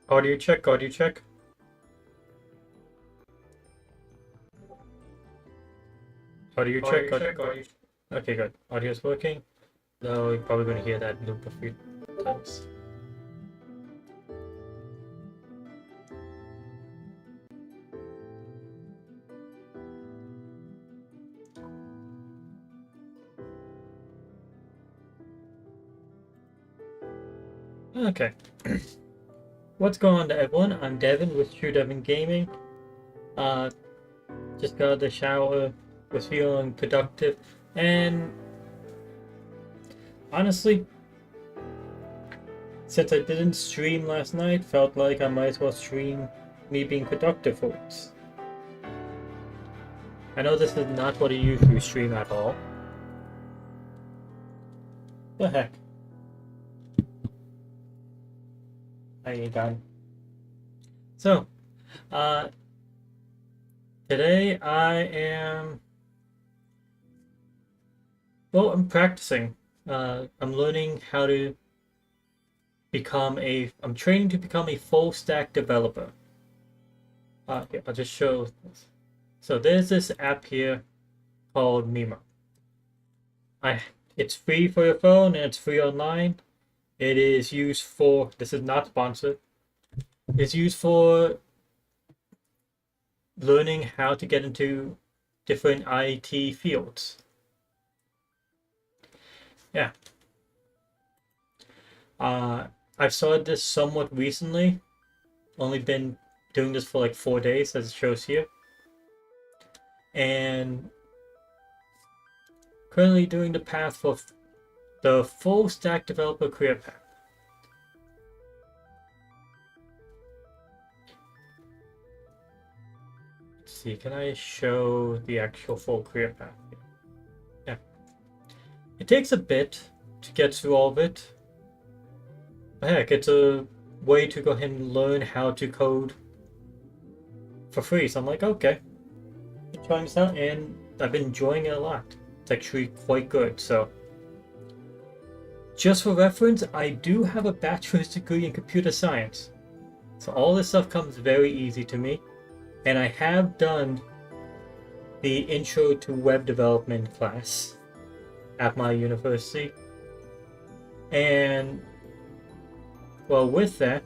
Audio check, audio check. Audio check, audio check. Okay, good. Audio's working. Though you're probably going to hear that loop a few times. Okay. What's going on, everyone? I'm Devin with TrueDevinGaming. Just got out of the shower, was feeling productive, and honestly, since I didn't stream last night, felt like I might as well stream me being productive for once. I know this is not what I usually stream at all. The heck? How you done? So, today I'm practicing. I'm learning how to I'm training to become a full stack developer. Yeah, I'll just show this. So there's this app here called Mimo. It's free for your phone and it's free online. It is used for, this is not sponsored, it's used for learning how to get into different IT fields. Yeah. I've started this somewhat recently. Only been doing this for like 4 days, as it shows here. And currently doing the path for the full stack developer career path. Let's see, can I show the actual full career path? Yeah. It takes a bit to get through all of it. But heck, it's a way to go ahead and learn how to code for free. So I'm like, okay, I'm trying this out, and I've been enjoying it a lot. It's actually quite good. So just for reference, I do have a bachelor's degree in computer science. So all this stuff comes very easy to me. And I have done the intro to web development class at my university. And well, with that,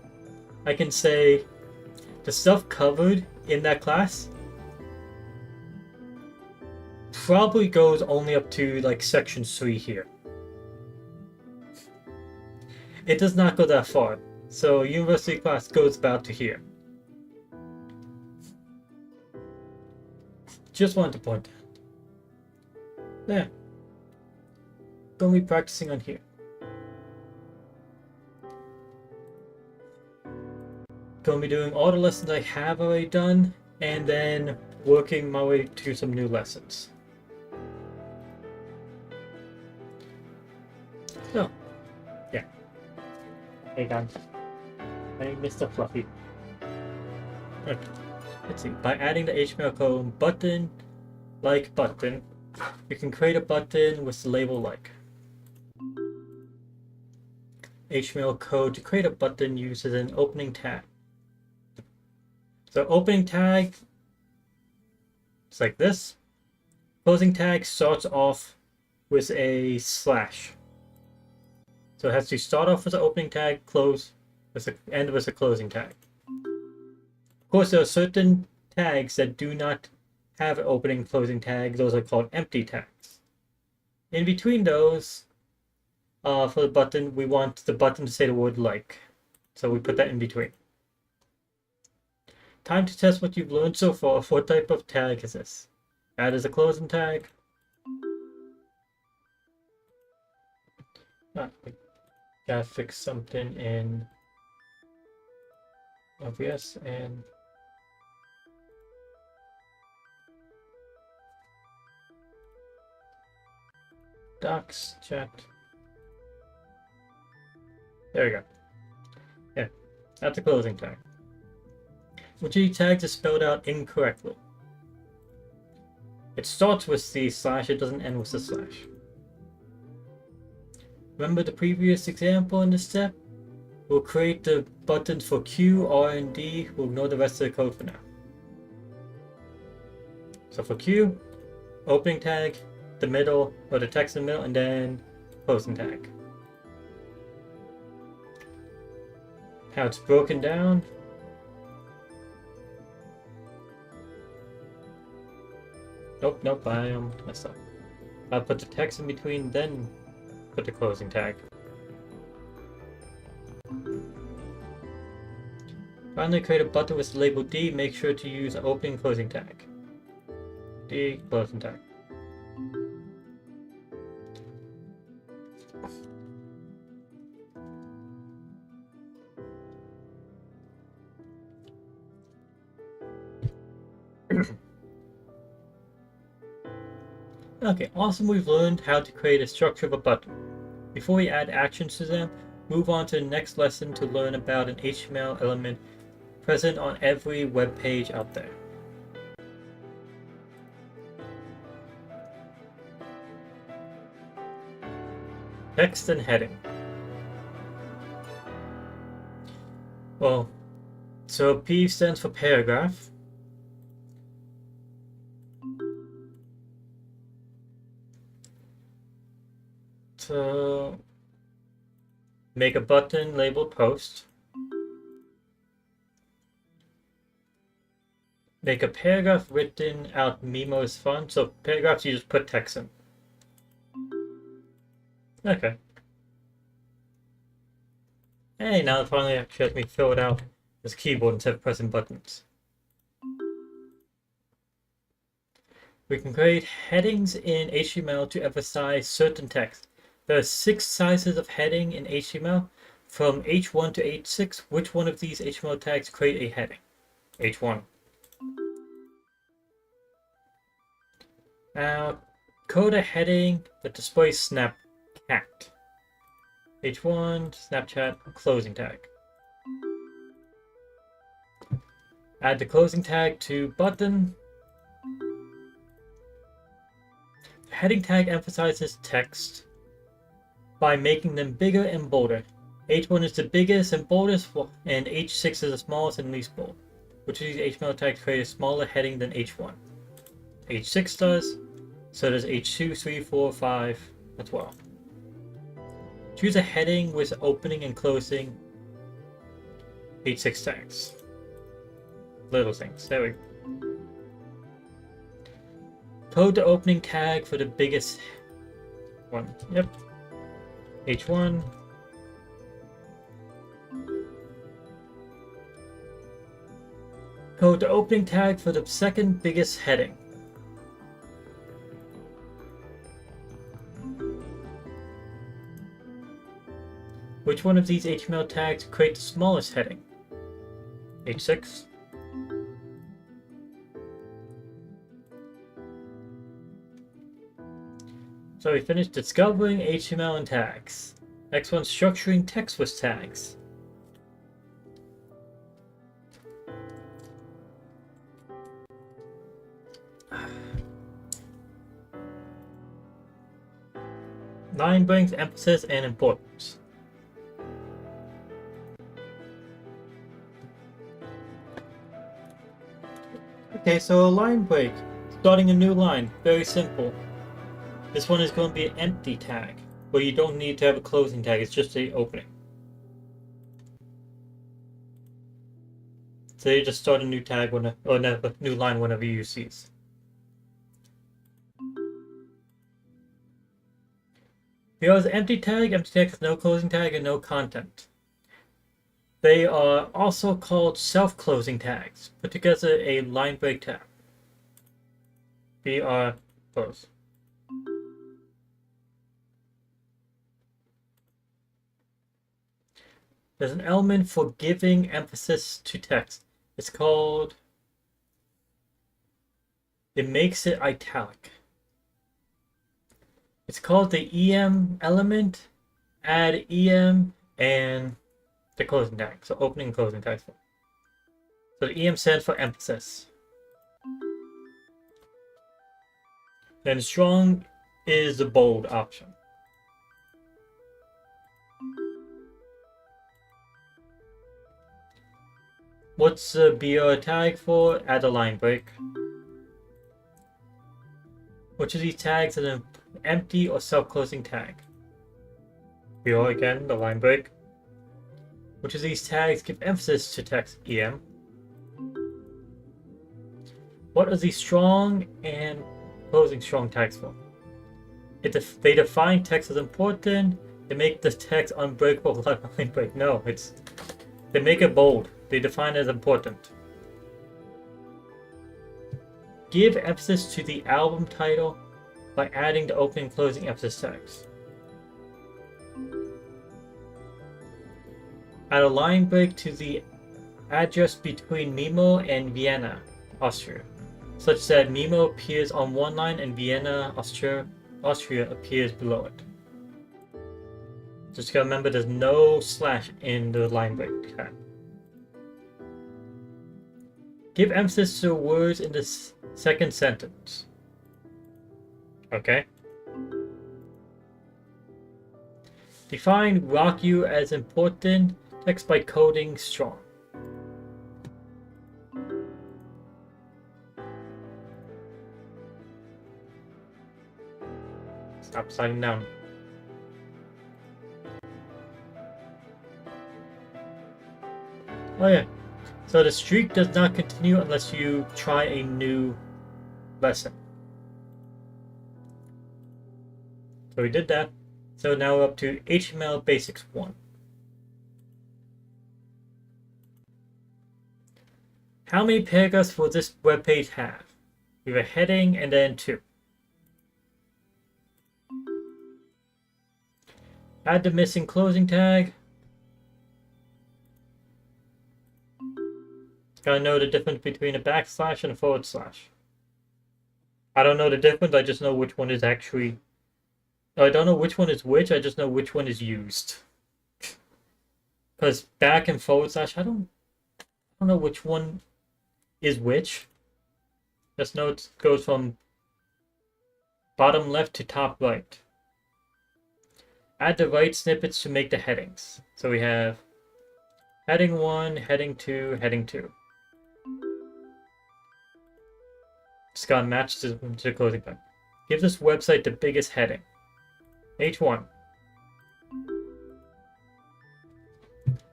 I can say the stuff covered in that class probably goes only up to like section 3 here. It does not go that far. So university class goes about to here. Just wanted to point out. There. Gonna be practicing on here. Gonna be doing all the lessons I have already done, and then working my way to some new lessons. So, yeah. Hey guys. Hey Mr. Fluffy. Okay. Let's see. By adding the HTML code button, you can create a button with the label like. HTML code to create a button uses an opening tag. So opening tag, it's like this. Closing tag starts off with a slash. So it has to start off with an opening tag, end with a closing tag. Of course, there are certain tags that do not have an opening and closing tag. Those are called empty tags. In between those, for the button, we want the button to say the word like. So we put that in between. Time to test what you've learned so far. What type of tag is this? Add as a closing tag. Gotta fix something in OBS and docs chat. There we go. Yeah, that's a closing tag. Which of these tags is spelled out incorrectly? It starts with the slash, it doesn't end with the slash. Remember the previous example in this step? We'll create the buttons for Q, R, and D. We'll ignore the rest of the code for now. So for Q, opening tag, the middle, or the text in the middle, and then closing tag. How it's broken down. Nope, I messed up. I'll put the text in between, then put the closing tag. Finally, create a button with the label D. Make sure to use opening and closing tag. D, closing tag. Okay, awesome, we've learned how to create a structure of a button. Before we add actions to them, move on to the next lesson to learn about an HTML element present on every web page out there. Text and heading. Well, so P stands for paragraph. So make a button labeled post. Make a paragraph written out Mimo's font. So paragraphs you just put text in. Okay. Hey, now it finally actually lets me fill it out as a keyboard instead of pressing buttons. We can create headings in HTML to emphasize certain text. There are 6 sizes of heading in HTML, from H1 to H6. Which one of these HTML tags create a heading? H1. Now, code a heading that displays Snapchat. H1, Snapchat, closing tag. Add the closing tag to button. The heading tag emphasizes text by making them bigger and bolder. H1 is the biggest and boldest, and H6 is the smallest and least bold. Which of these HTML tags create a smaller heading than H1? H6 does, so does H2, 3, 4, 5 as well. Choose a heading with opening and closing H6 tags. Little things, there we go. Code the opening tag for the biggest one. Yep. H1. Code the opening tag for the second biggest heading. Which one of these HTML tags create the smallest heading? H6. So we finished discovering HTML and tags. Next one, structuring text with tags. Line breaks emphasis and importance. Okay, so a line break. Starting a new line. Very simple. This one is going to be an empty tag, where you don't need to have a closing tag, it's just the opening. So you just start a new tag or a new line whenever you use these. Because empty tag has no closing tag and no content. They are also called self-closing tags. Put together a line break tag. BR close. There's an element for giving emphasis to text. It's called, it makes it italic. It's called the EM element. Add EM and the closing tag. So opening and closing tags. So the EM stands for emphasis. Then strong is the bold option. What's the BR tag for? Add a line break. Which of these tags is an empty or self-closing tag? BR again, the line break. Which of these tags give emphasis to text EM? What are the strong and closing strong tags for? They define text as important. They make the text unbreakable without line break. No, they make it bold. They define it as important. Give emphasis to the album title by adding the opening and closing emphasis tags. Add a line break to the address between Mimo and Vienna, Austria, such that Mimo appears on one line and Vienna, Austria appears below it. Just gotta remember there's no slash in the line break tag. Give emphasis to words in the second sentence. Okay. Define rock you as important text by coding strong. Stop sliding down. Oh yeah. So the streak does not continue unless you try a new lesson. So we did that. So now we're up to HTML Basics 1. How many paragraphs will this web page have? We have a heading and then 2. Add the missing closing tag. Gotta know the difference between a backslash and a forward slash. I don't know the difference, I just know which one is actually... I don't know which one is which, I just know which one is used. Because back and forward slash, I don't know which one is which. Just know it goes from bottom left to top right. Add the right snippets to make the headings. So we have heading 1, heading 2, heading 2. Just gotta match to the closing tag. Give this website the biggest heading. H1.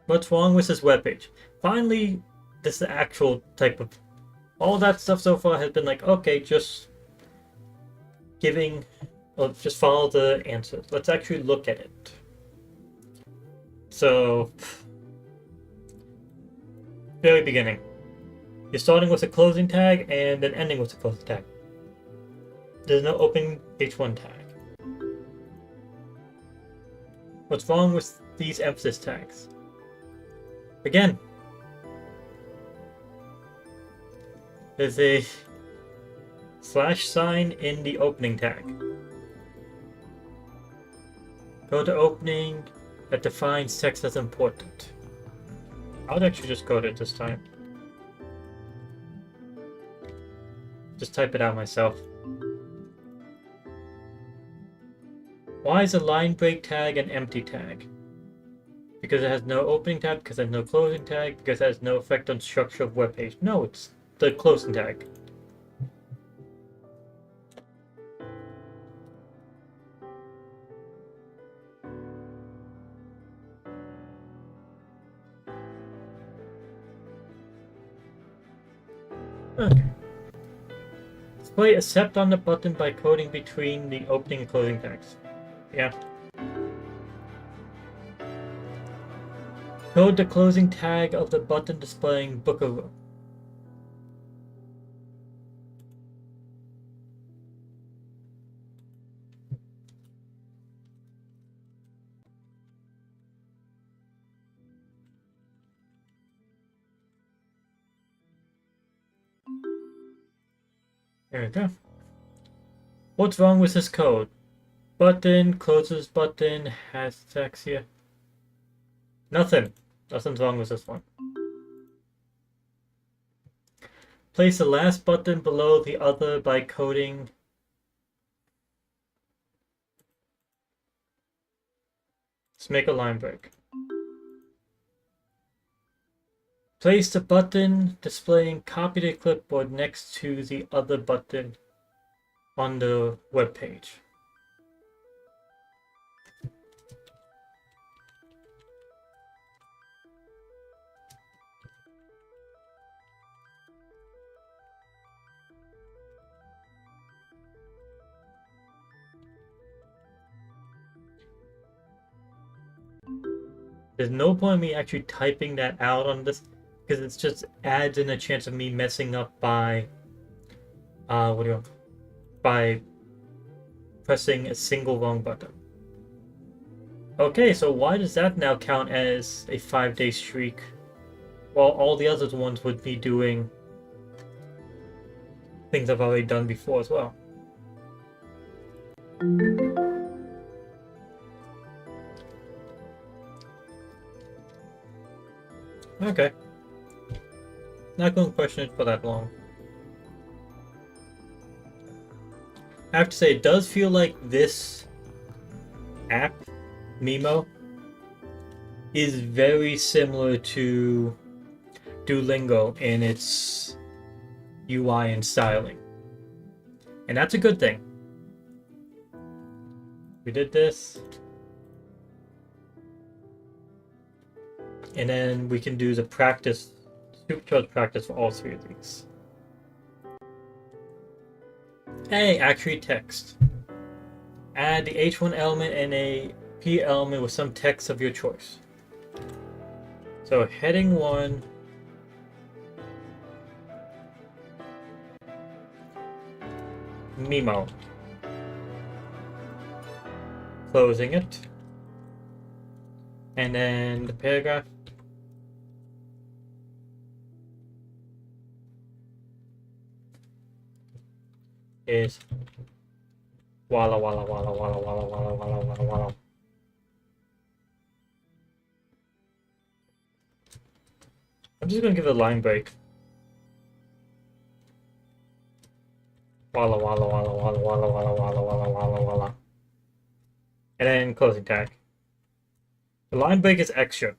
What's wrong with this webpage? Finally, this is the actual type of... All that stuff so far has been like, okay, just giving... Or just follow the answers. Let's actually look at it. So... Very beginning. You're starting with a closing tag and then ending with a closing tag. There's no opening H1 tag. What's wrong with these emphasis tags? Again, there's a slash sign in the opening tag. Go to opening that defines text as important. I would actually just go to it this time. Just type it out myself. Why is a line break tag an empty tag? Because it has no opening tag, because it has no closing tag, because it has no effect on structure of web page. No, it's the closing tag. Okay. Display accept on the button by coding between the opening and closing tags. Yeah. Code the closing tag of the button displaying book of... There we go. What's wrong with this code? Button, closes button, has text here. Nothing. Nothing's wrong with this one. Place the last button below the other by coding. Let's make a line break. Place the button displaying copy to clipboard next to the other button on the web page. There's no point in me actually typing that out on this because it just adds in a chance of me messing up by by pressing a single wrong button. Okay, so why does that now count as a 5-day streak while all the other ones would be doing things I've already done before as well? Okay. Not going to question it for that long. I have to say, it does feel like this app, Mimo, is very similar to Duolingo in its UI and styling. And that's a good thing. We did this. And then we can do the practice, supercharged practice for all three of these. Hey, actually text. Add the H1 element and a P element with some text of your choice. So heading 1, Mimo. Closing it. And then the paragraph. Is walla walla walla walla walla walla walla walla walla. I'm just gonna give it a line break. Walla walla walla walla walla walla walla walla walla walla. And then closing tag. The line break is extra.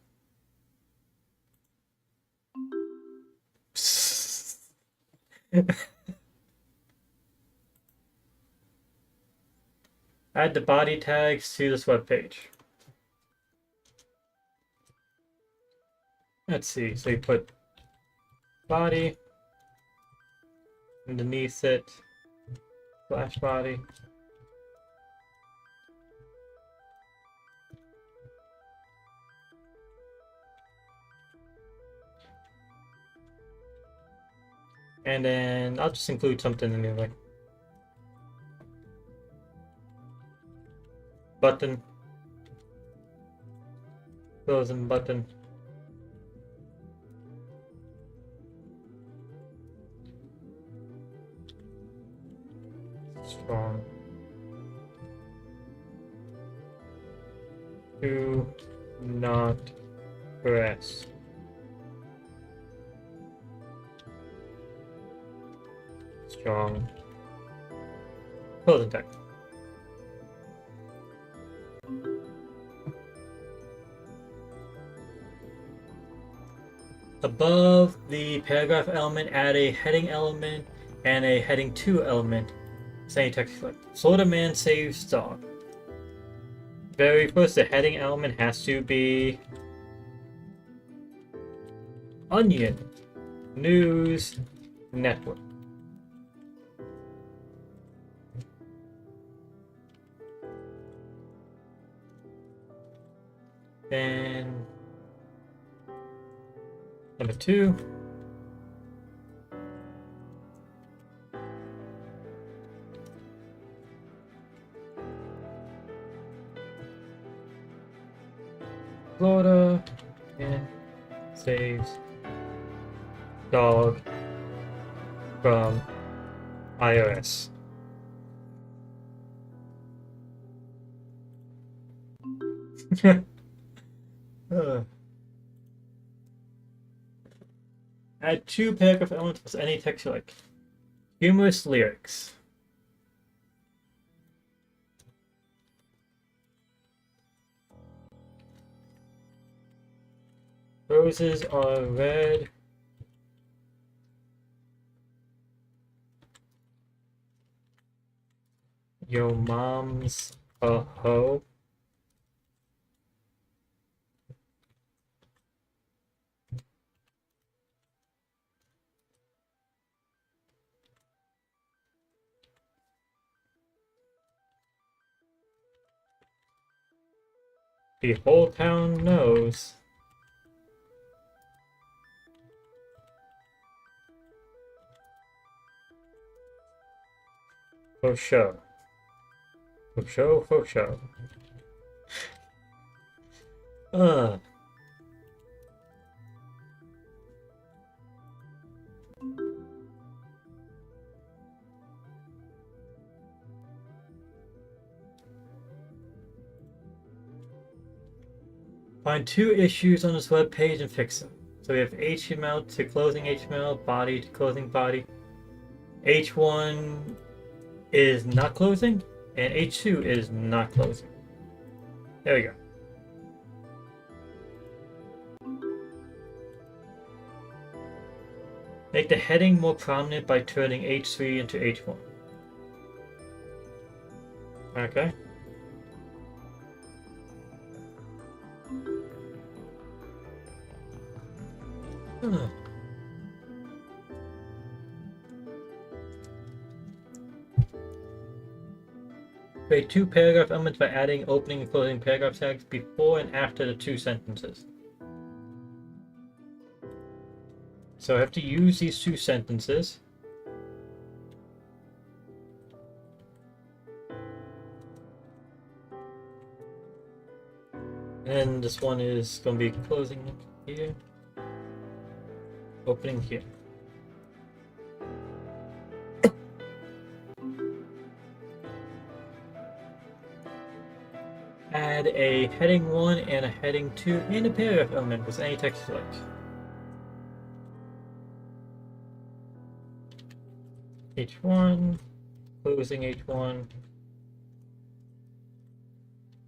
Add the body tags to this web page. Let's see. So you put body underneath it, slash body. And then I'll just include something anyway. Button. Closing button. Strong. Do not press. Strong. Closing tag. Above the paragraph element, add a heading element and a heading 2 element. Saying text like Florida man saves dog. Very first, the heading element has to be Onion News Network. Then number 2. Florida and saves dog from iOS. Add 2 paragraph elements with any text you like. Humorous lyrics. Roses are red Yo mom's a hoe. The whole town knows. For sure. For sure, for sure. Ugh. Find two issues on this web page and fix them. So we have HTML to closing HTML, body to closing body. H1 is not closing, and H2 is not closing. There we go. Make the heading more prominent by turning H3 into H1. Okay. Create two paragraph elements by adding opening and closing paragraph tags before and after the two sentences. So I have to use these two sentences. And this one is going to be closing here, opening here. Add a heading 1 and a heading 2 in a paragraph element with any text you like. H1, closing H1,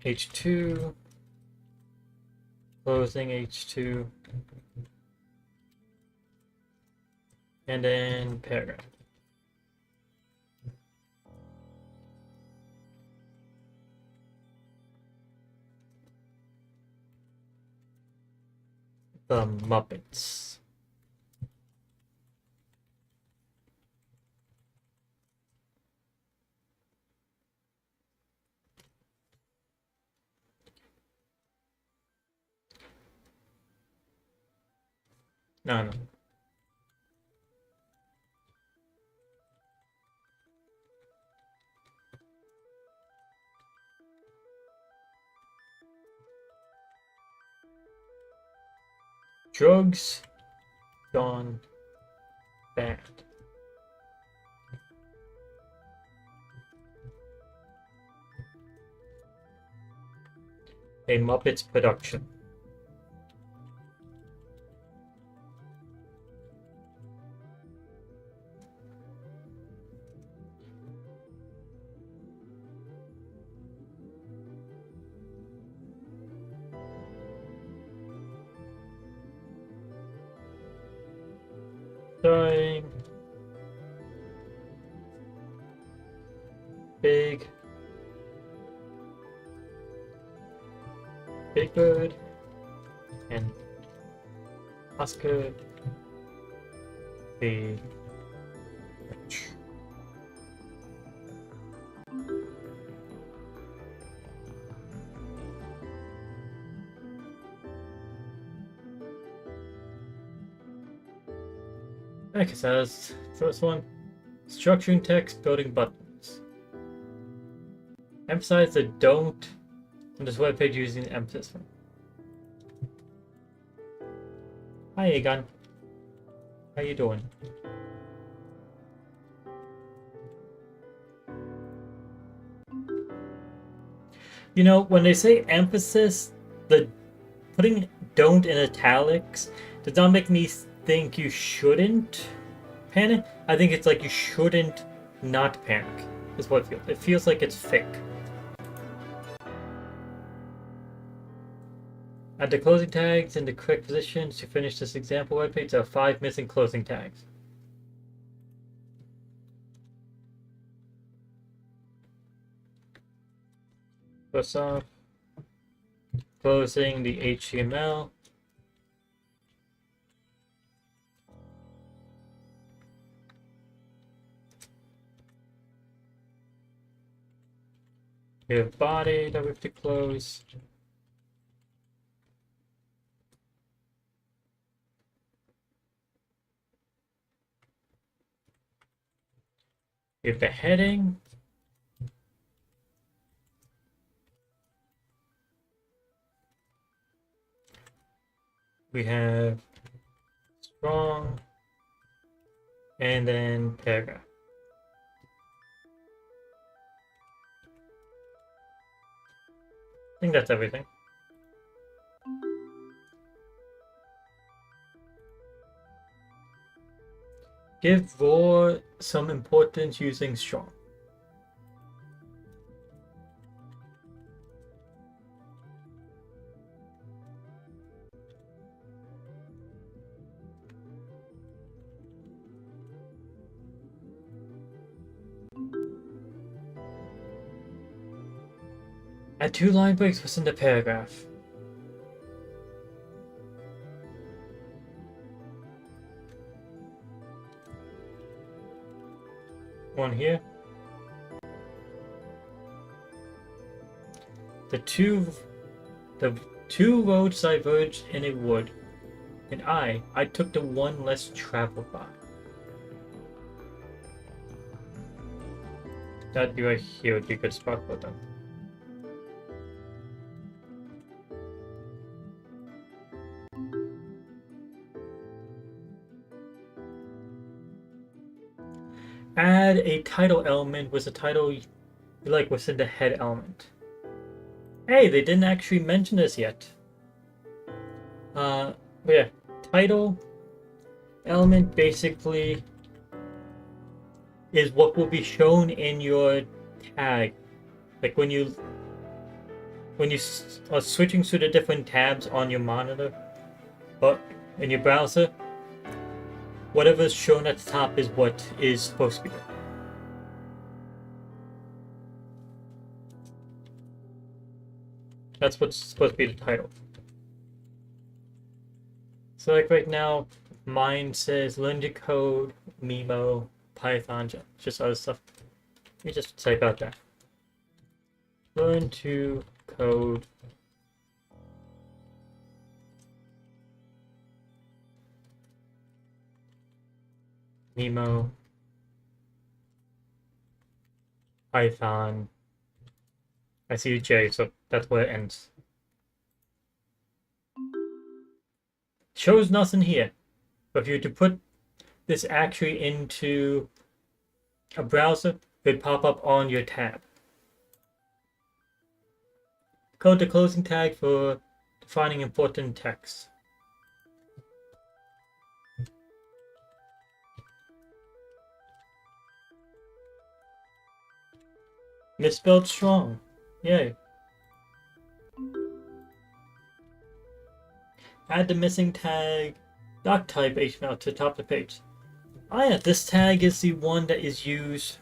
H2, closing H2, and then paragraph. The Muppets. No. Drugs gone bad. A Muppets production. Starring Big Bird and Oscar the Witch. Okay, so that's the first one. Structuring text, building buttons. Emphasize the don't on this web page using the emphasis one. Hi, Egon. How you doing? You know, when they say emphasis, the putting don't in italics does not make me think you shouldn't panic. I think it's like you shouldn't not panic, is what it feels. It feels like it's fake. Add the closing tags in the correct positions to finish this example webpage. There are 5 missing closing tags. Plus off. Closing the HTML. We have body that we have to close. We have the heading. We have strong, and then paragraph. I think that's everything. Give raw some importance using strong. Add 2 line breaks within the paragraph. One here. The two roads diverged in a wood, and I took the one less traveled by. That'd be right here would be a good spot for them. Add a title element with a title you like within the head element. Hey, they didn't actually mention this yet. But yeah, title element basically is what will be shown in your tag. Like when you are switching through the different tabs on your monitor, but in your browser, whatever's shown at the top is what is supposed to be there. That's what's supposed to be the title. So like right now, mine says learn to code, Mimo, Python, just other stuff. Let me just type out that. Learn to code. Mimo, Python. I see J, so that's where it ends. Shows nothing here. But if you were to put this actually into a browser, it would pop up on your tab. Code the closing tag for defining important text. Misspelled strong. Yay. Add the missing tag doc type HTML to the top of the page. Oh yeah, this tag is the one that is used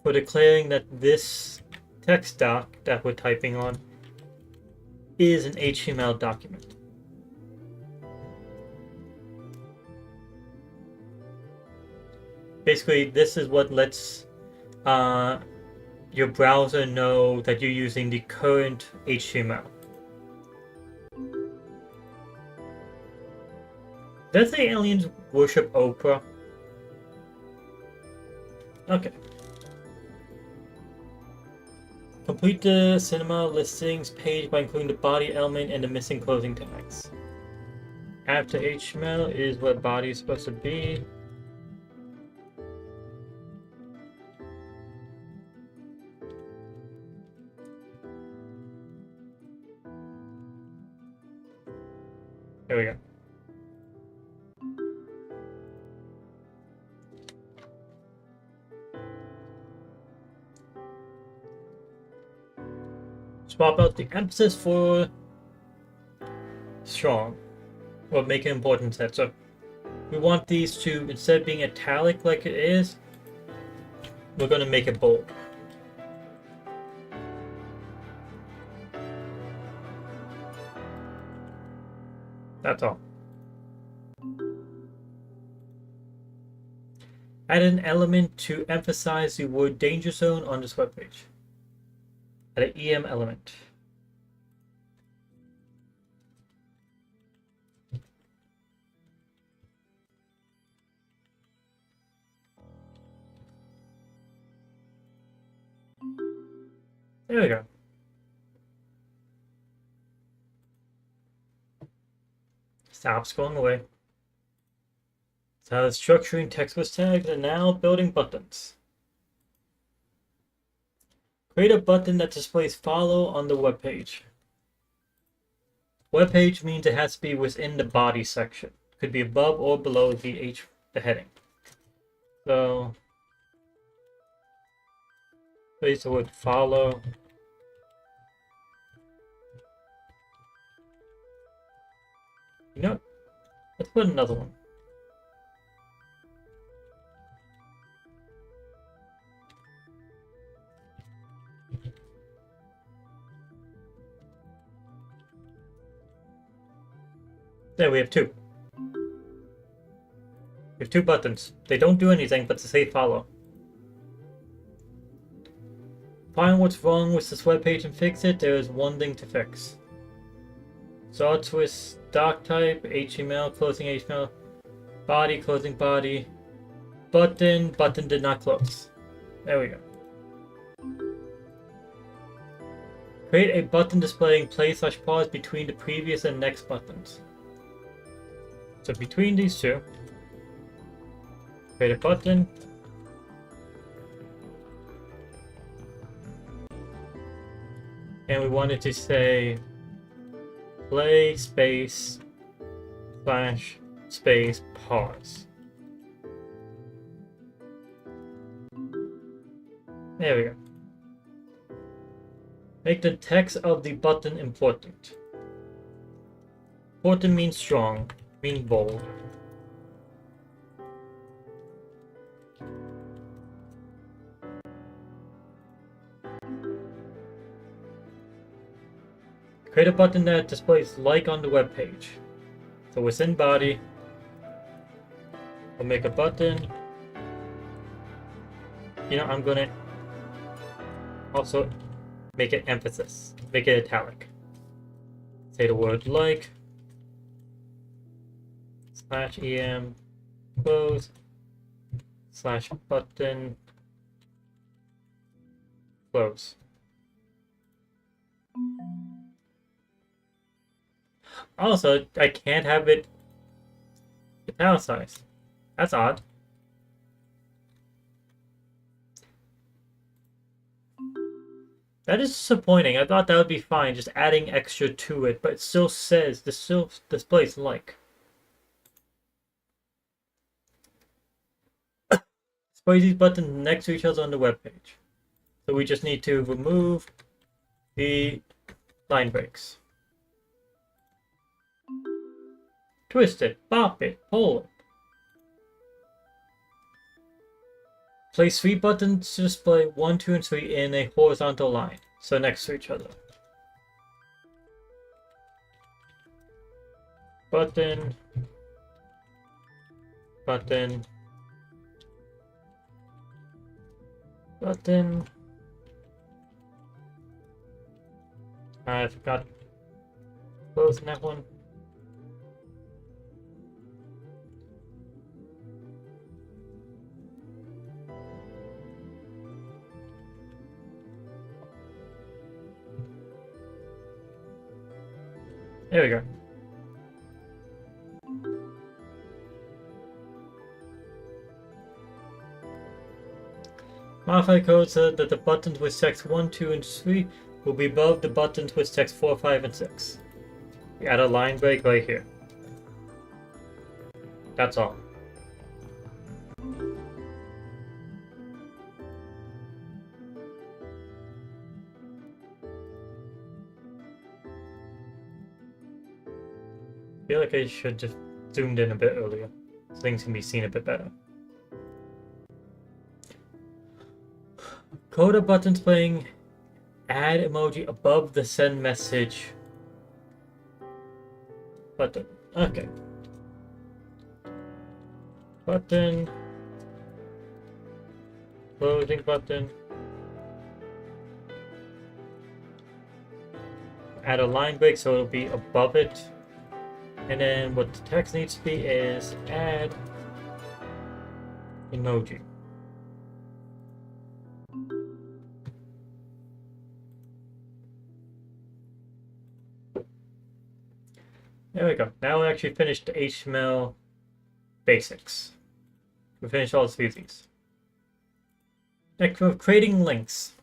for declaring that this text doc that we're typing on is an HTML document. Basically, this is what lets your browser know that you're using the current HTML. Does the aliens worship Oprah? Okay. Complete the cinema listings page by including the body element and the missing closing tags. After HTML is what body is supposed to be. There we go. Swap out the emphasis for strong, or make an important set. So we want these to, instead of being italic like it is, we're going to make it bold. That's all. Add an element to emphasize the word danger zone on this webpage. Add an EM element. There we go. Stop scrolling away. So structuring text with tags and now building buttons. Create a button that displays follow on the web page. Web page means it has to be within the body section. Could be above or below the heading. So place the word follow. You know, let's put another one. There, we have two. We have two buttons. They don't do anything but to say follow. Find what's wrong with this web page and fix it. There is one thing to fix. Starts with doc type, HTML, closing HTML, body, closing body, button did not close. There we go. Create a button displaying play/pause between the previous and next buttons. So between these two, create a button. And we wanted to say play space / space pause. There we go. Make the text of the button important. Important means strong, means bold. Create a button that displays like on the web page. So within body, we'll make a button. You know, I'm gonna also make it emphasis, make it italic. Say the word like, /em, close, /button, close. Also, I can't have it italicized. That's odd. That is disappointing. I thought that would be fine, just adding extra to it, but it still says, this still displays like. Displays these buttons next to each other on the web page. So we just need to remove the line breaks. Twist it, bop it, pull it. Place 3 buttons to display 1, 2, and 3 in a horizontal line, so next to each other. Button, button, button. I forgot closing that one. There we go. Modify code so that the buttons with text 1, 2, and 3 will be above the buttons with text 4, 5, and 6. We add a line break right here. That's all. I feel like I should just zoomed in a bit earlier, so things can be seen a bit better. Code a button displaying add emoji above the send message button. Okay. Button. Closing button. Add a line break so it'll be above it. And then what the text needs to be is add emoji. There we go. Now we actually finished the HTML basics. We finished all three of these. Next, we're creating links.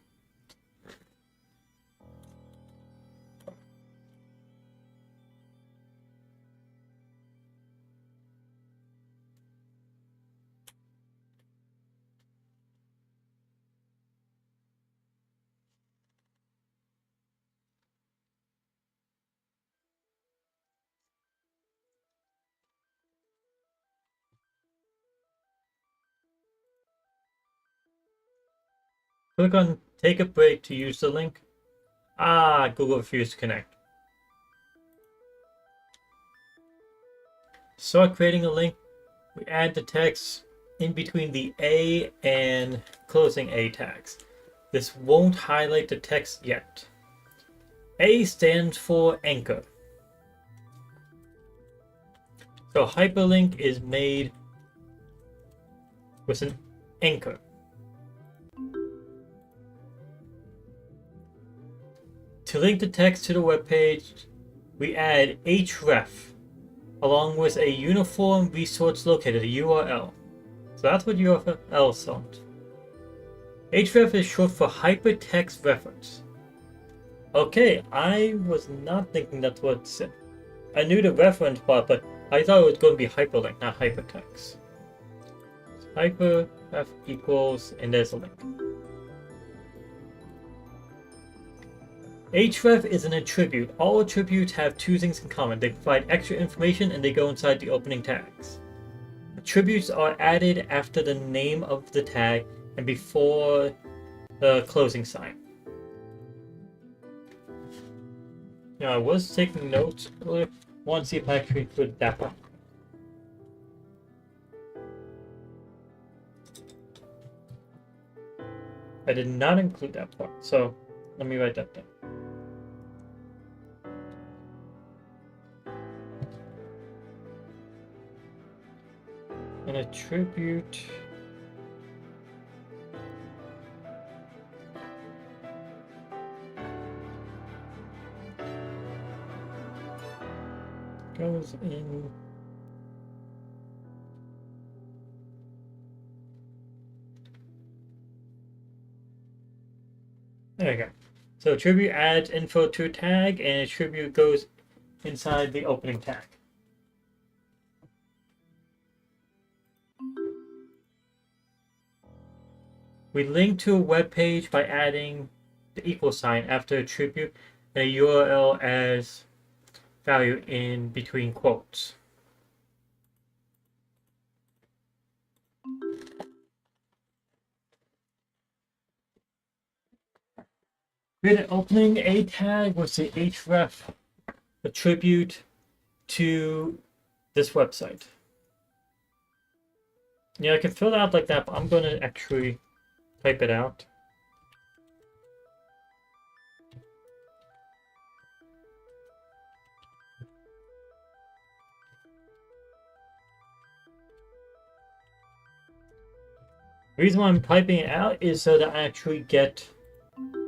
Click on take a break to use the link. Ah, Google refused to connect. Start creating a link. We add the text in between the A and closing A tags. This won't highlight the text yet. A stands for anchor. So hyperlink is made with an anchor. To link the text to the web page, we add href along with a uniform resource locator, the URL. So that's what URL sounds. href is short for hypertext reference. Okay, I was not thinking that's what it said. I knew the reference part, but I thought it was going to be hyperlink, not hypertext. So hyperref equals, and there's a link. Href is an attribute. All attributes have two things in common. They provide extra information and they go inside the opening tags. Attributes are added after the name of the tag and before the closing sign. Now, I was taking notes earlier. I want to see if I actually included that one. I did not include that part, so let me write that down. An attribute goes in there we go. So attribute adds info to a tag and attribute goes inside the opening tag. We link to a web page by adding the equal sign after attribute and a URL as value in between quotes. Create an opening A tag with the href attribute to this website. Yeah, I can fill it out like that, but I'm going to actually type it out. The reason why I'm typing it out is so that I actually get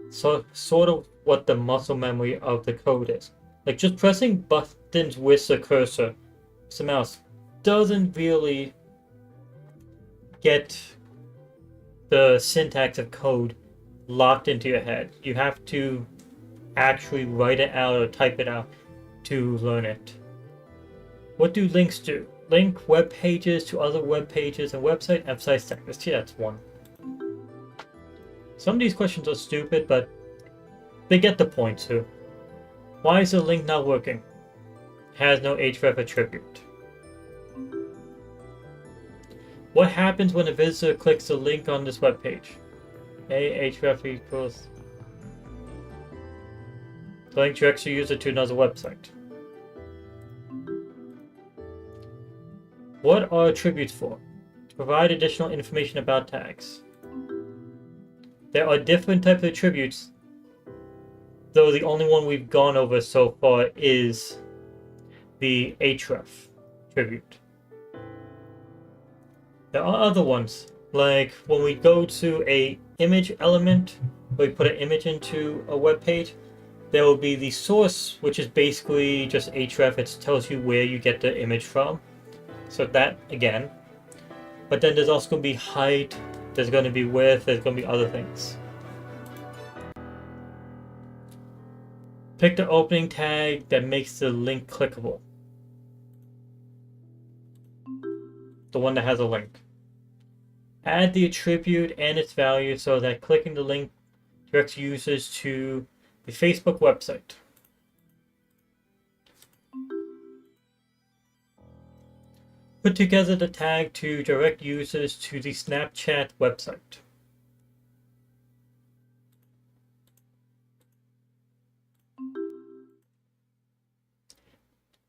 sort of what the muscle memory of the code is. Like just pressing buttons with the cursor, the mouse, doesn't really get the syntax of code locked into your head. You have to actually write it out or type it out to learn it. What do links do? Link web pages to other web pages and website. Emphasize text. Yeah, that's one. Some of these questions are stupid, but they get the point too. Why is the link not working? Has no href attribute. What happens when a visitor clicks the link on this web page? Href equals the link directs the user to another website. What are attributes for? To provide additional information about tags. There are different types of attributes, though the only one we've gone over so far is the href attribute. There are other ones, like when we go to a image element, where we put an image into a web page, there will be the source, which is basically just href. It tells you where you get the image from. So that again. But then there's also going to be height, there's going to be width, there's going to be other things. Pick the opening tag that makes the link clickable. The one that has a link. Add the attribute and its value so that clicking the link directs users to the Facebook website. Put together the tag to direct users to the Snapchat website.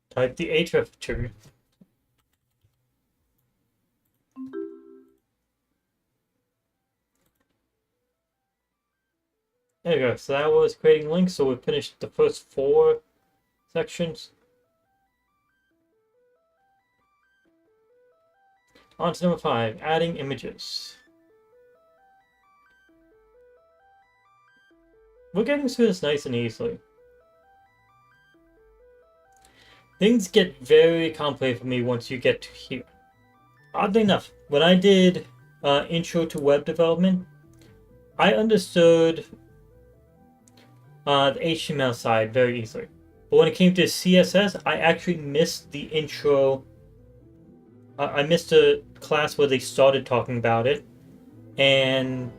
Type the href attribute. There we go. So that was creating links. So we finished the first 4 sections. On to number 5, adding images. We're getting through this nice and easily. Things get very complicated for me once you get to here. Oddly enough, when I did intro to web development, I understood the HTML side very easily. But when it came to CSS, I actually missed the intro. I missed the class where they started talking about it, and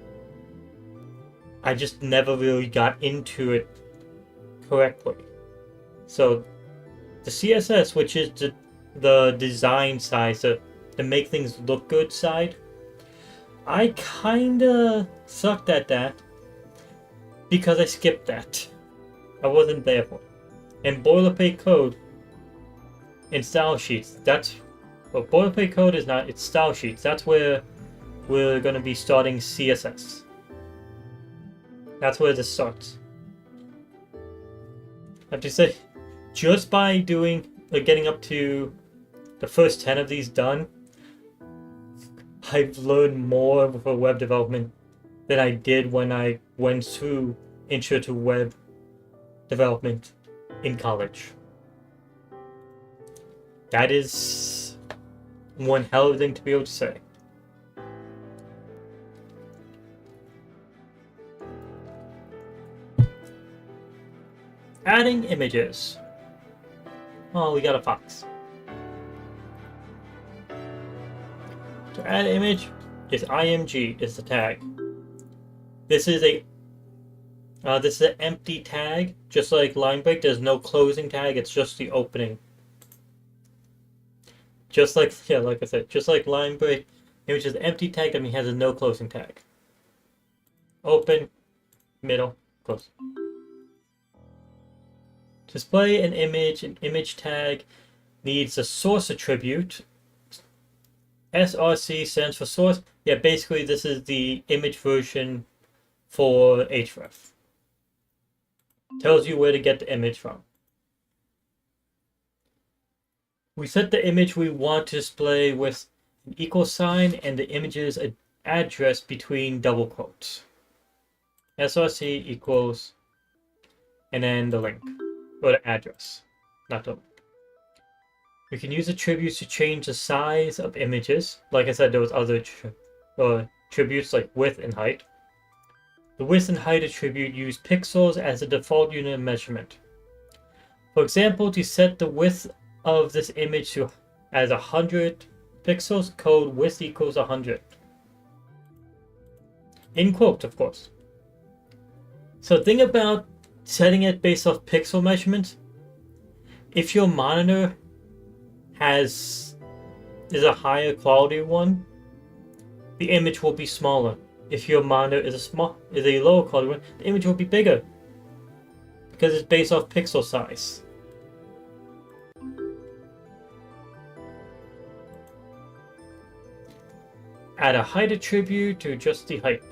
I just never really got into it correctly. So the CSS, which is the design side, so the make things look good side, I kinda sucked at that because I skipped that. I wasn't there for it. And boilerplate code and style sheets, that's what boilerplate code is not, it's style sheets. That's where we're going to be starting CSS. That's where this starts. I have to say, just by doing, getting up to the first 10 of these done, I've learned more for web development than I did when I went through intro to web development in college. That is one hell of a thing to be able to say. Adding images. Oh, we got a fox. To add image is img is the tag. This is an empty tag, just like line break. There's no closing tag. It's just the opening. Just like, yeah, like I said, just like line break, image is an empty tag. That means it has a no closing tag. Open, middle, close. To display an image tag needs a source attribute. SRC stands for source. Yeah, basically this is the image version for href. Tells you where to get the image from. We set the image we want to display with an equal sign and the image's address between double quotes. SRC equals, and then the link, or the address, not the link. We can use attributes to change the size of images. Like I said, there was other attributes like width and height. The width and height attribute use pixels as the default unit of measurement. For example, to set the width of this image to as 100 pixels, code width equals 100. In quotes, of course. So think about setting it based off pixel measurements. If your monitor is a higher quality one, the image will be smaller. If your monitor is a lower quality one, the image will be bigger because it's based off pixel size. Add a height attribute to just the height.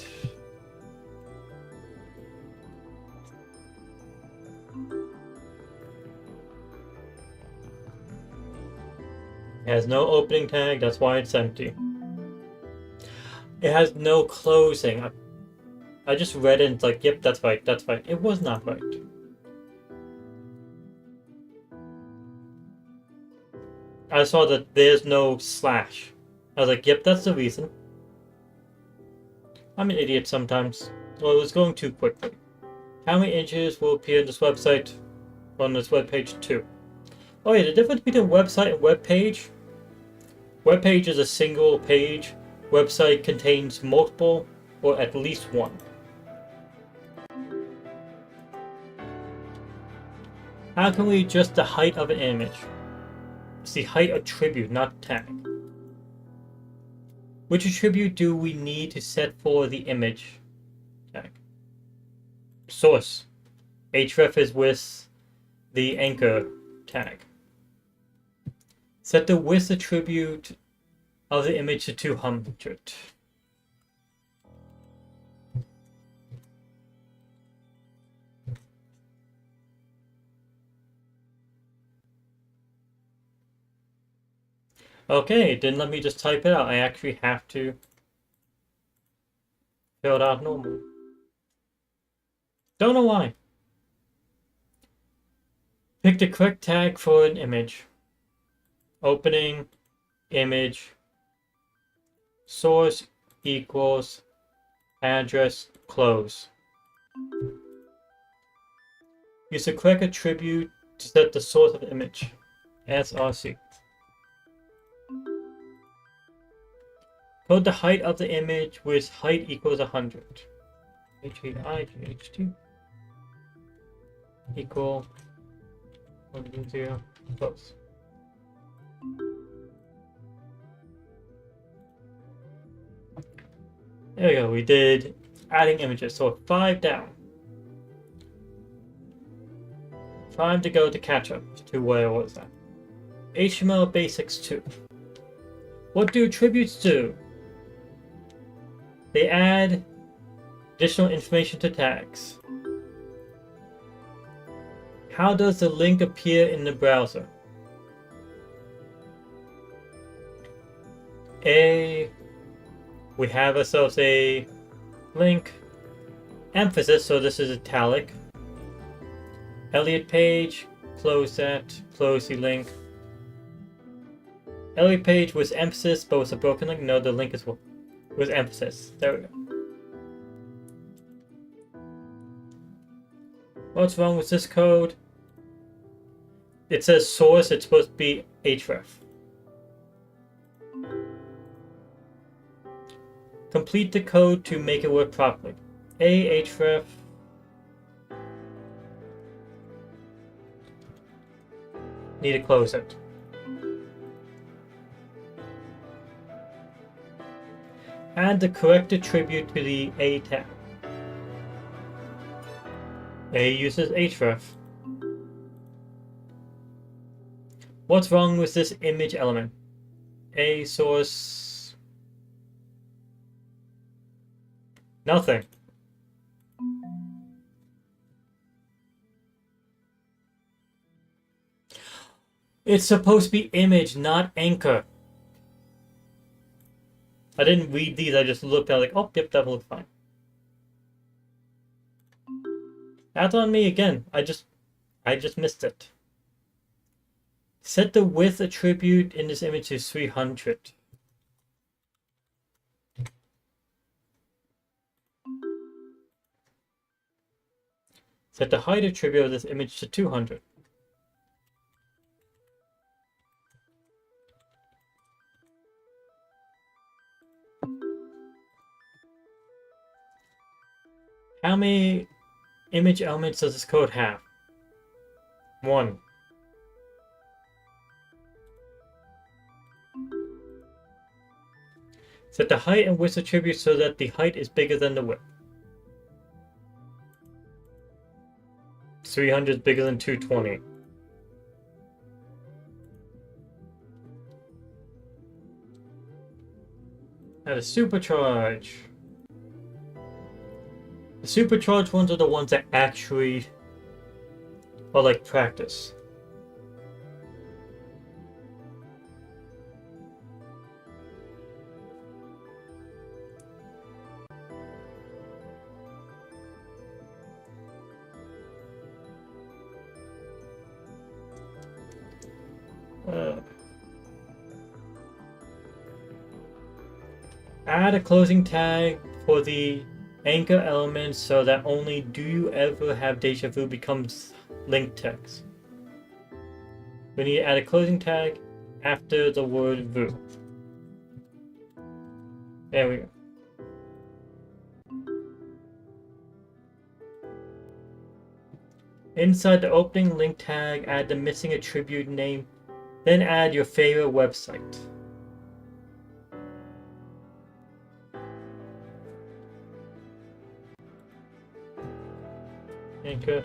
It has no opening tag, that's why it's empty. It has no closing. I just read it and it's like, yep, that's right, that's right. It was not right. I saw that there's no slash. I was like, yep, that's the reason. I'm an idiot sometimes. Well, it was going too quickly. How many images will appear on this website on this web page too? Oh yeah, the difference between website and web page. Web page is a single page. Website contains multiple, or at least one. How can we adjust the height of an image? It's the height attribute, not tag. Which attribute do we need to set for the image tag? Source. href is with the anchor tag. Set the width attribute of the image to 200. Okay, it didn't let me just type it out. I actually have to fill it out normal. Don't know why. Pick the correct tag for an image. Opening, image, source equals address, close. Use the correct attribute to set the source of the image. src. Code the height of the image with height equals 100. h8 equal 100 close. There we go, we did adding images, so 5 down. 5 to go to catch up to where I was at. HTML basics 2. What do attributes do? They add additional information to tags. How does the link appear in the browser? We have ourselves a link, emphasis, so this is italic. Elliott page, close that, close the link. Elliott page was emphasis, but was a broken link. No, the link is with emphasis. There we go. What's wrong with this code? It says source, it's supposed to be href. Complete the code to make it work properly. href. Need to close it. Add the correct attribute to the A tag. A uses href. What's wrong with this image element? A source. Nothing. It's supposed to be image, not anchor. I didn't read these, I just looked at like, oh, yep, that will look fine. That's on me again. I just missed it. Set the width attribute in this image to 300. Set the height attribute of this image to 200. How many image elements does this code have? 1. Set the height and width attribute so that the height is bigger than the width. 300 is bigger than 220. Add a supercharge. The supercharged ones are the ones that actually are like practice. Add a closing tag for the anchor element so that only "do you ever have deja vu" becomes link text. We need to add a closing tag after the word "vu." There we go. Inside the opening link tag, add the missing attribute name, then add your favorite website. Anchor.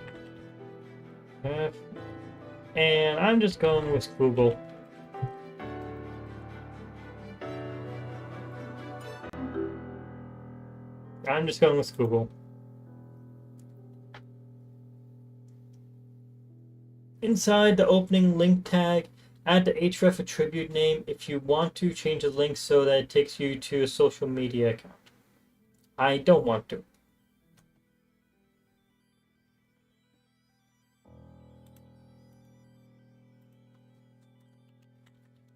And I'm just going with Google. I'm just going with Google. Inside the opening link tag, add the href attribute name if you want to change the link so that it takes you to a social media account. I don't want to.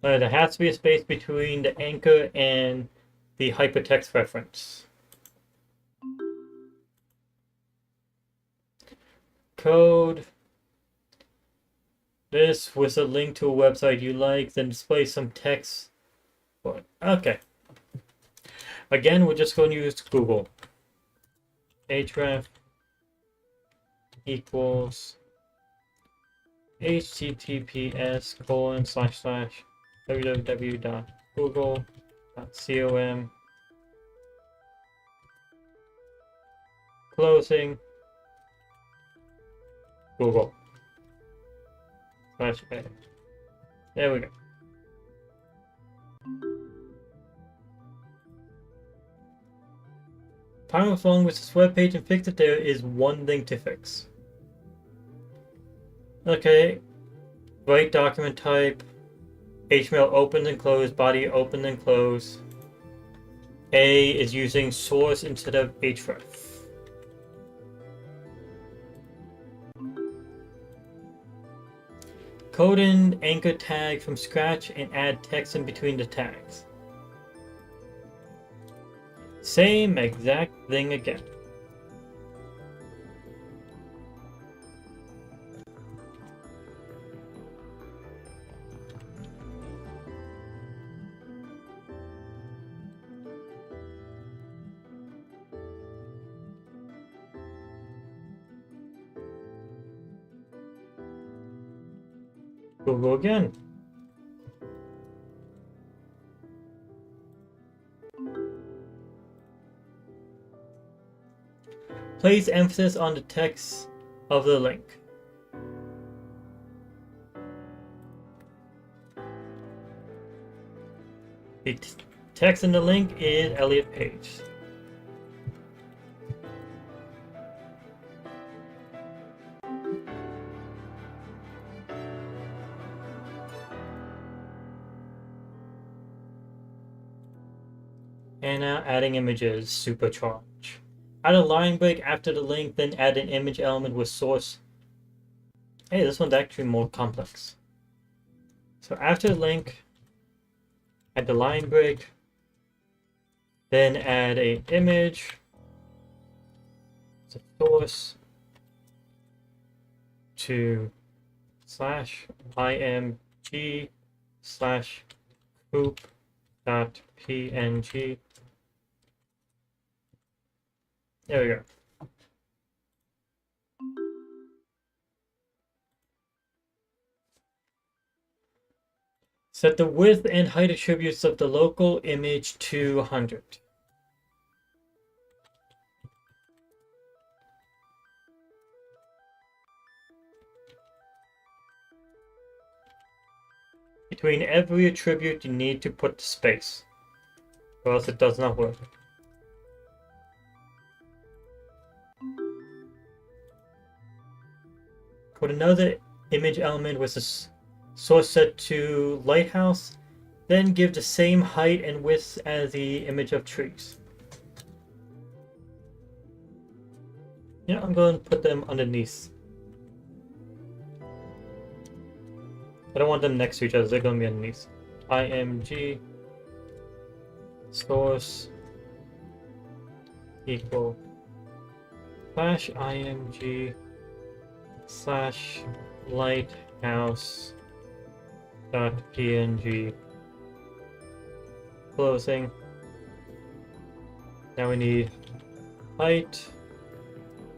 There has to be a space between the anchor and the hypertext reference. Code this with a link to a website you like, then display some text. Okay. Again, we're just going to use Google. href equals https://www.google.com closing Google /a. There we go. Problem with along with this web page and fix it, there is one thing to fix. Okay, write document type, HTML opens and close, body opens and close. A is using source instead of href. Code an anchor tag from scratch and add text in between the tags. Same exact thing again. Google again. Place emphasis on the text of the link. The text in the link is Elliot Page. And now adding images, supercharge. Add a line break after the link, then add an image element with source. Hey, this one's actually more complex. So after the link, add the line break, then add an image, the source to /img/poop.png. There we go. Set the width and height attributes of the local image to 100. Between every attribute, you need to put the space. or else it does not work. Put another image element with the source set to lighthouse, then give the same height and width as the image of trees. Yeah, I'm going to put them underneath. I don't want them next to each other, they're going to be underneath. img source equal slash img slash lighthouse dot png closing. Now we need height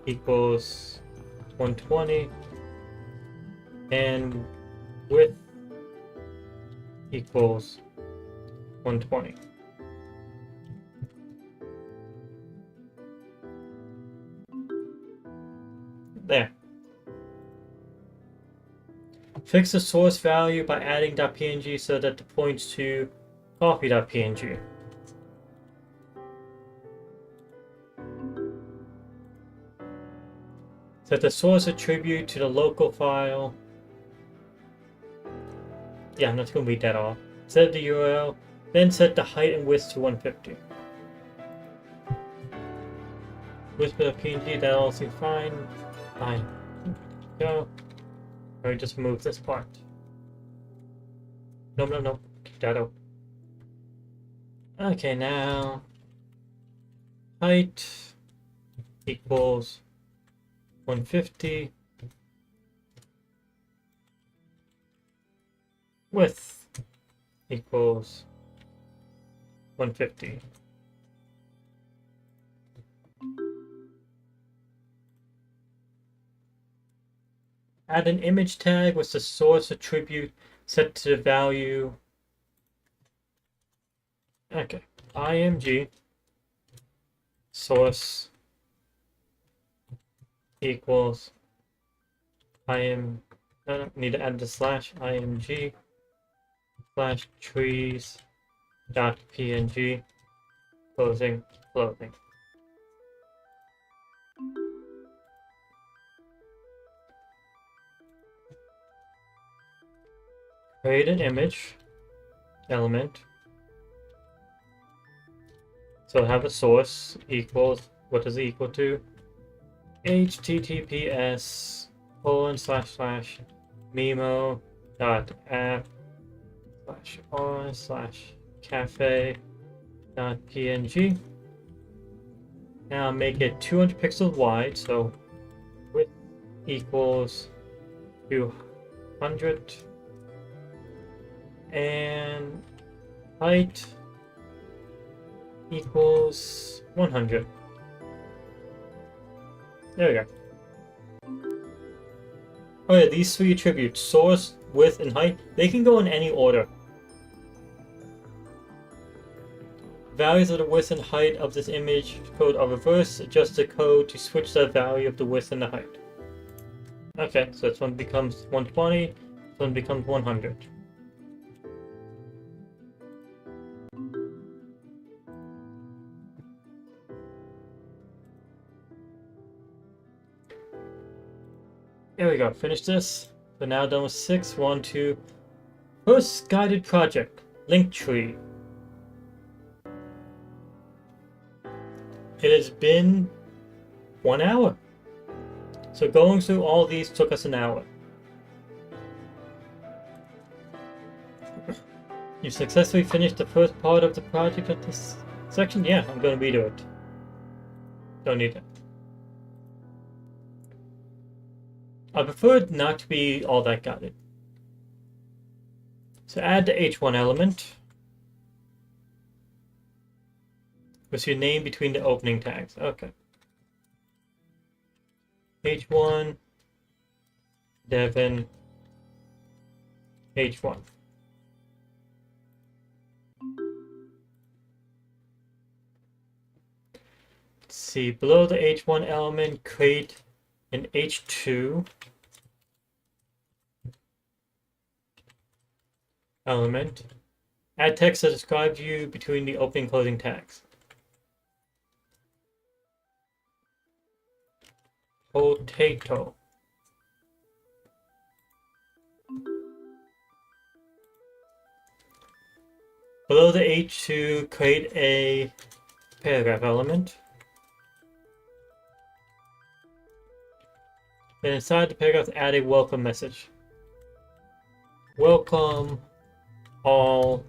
equals 120 and width equals 120. There. Fix the source value by adding .png so that it points to copy.png. Set the source attribute to the local file. Yeah, I'm not going to read that off. Set the URL, then set the height and width to 150. Width.png, that all seems fine. Fine. Go. Let me just move this part. No. Keep that out. Okay, now height equals 150. Width equals 150. Add an image tag with the source attribute set to the value. Okay, img source equals I don't need to add the slash img slash trees dot png closing. Create an image element. So have a source equals, what is it equal to? https://mimo.app/r/cafe.png. Now make it 200 pixels wide, so width equals 200 and height equals 100. There we go. Oh yeah, these three attributes, source, width, and height, they can go in any order. Values of the width and height of this image code are reversed. Adjust the code to switch the value of the width and the height. Okay, so this one becomes 120, this one becomes 100. There we go, finish this. So now done with 6, 1, 2. First guided project, Linktree. It has been 1 hour. So going through all these took us an hour. You successfully finished the first part of the project of this section? Yeah, I'm going to redo it. Don't need it. I prefer it not to be all that guided. So add the H1 element with your name between the opening tags. Okay. H1, Devin, H1. Let's see, below the H1 element, create an H2 element Add text that describes you between the opening and closing tags. Potato. Below the H2, create a paragraph element. Then inside the paragraph, add a welcome message. Welcome all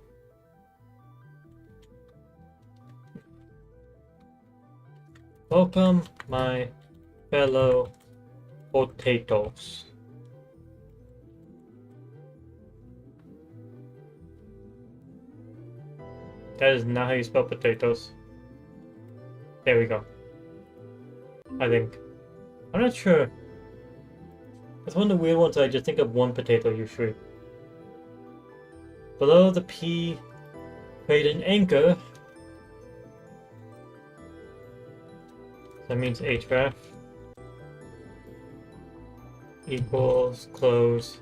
welcome my fellow potatoes. That is not how you spell potatoes. There we go. I think. I'm not sure. It's one of the weird ones. I just think of one potato usually. Below the P, create an anchor. That means href equals close.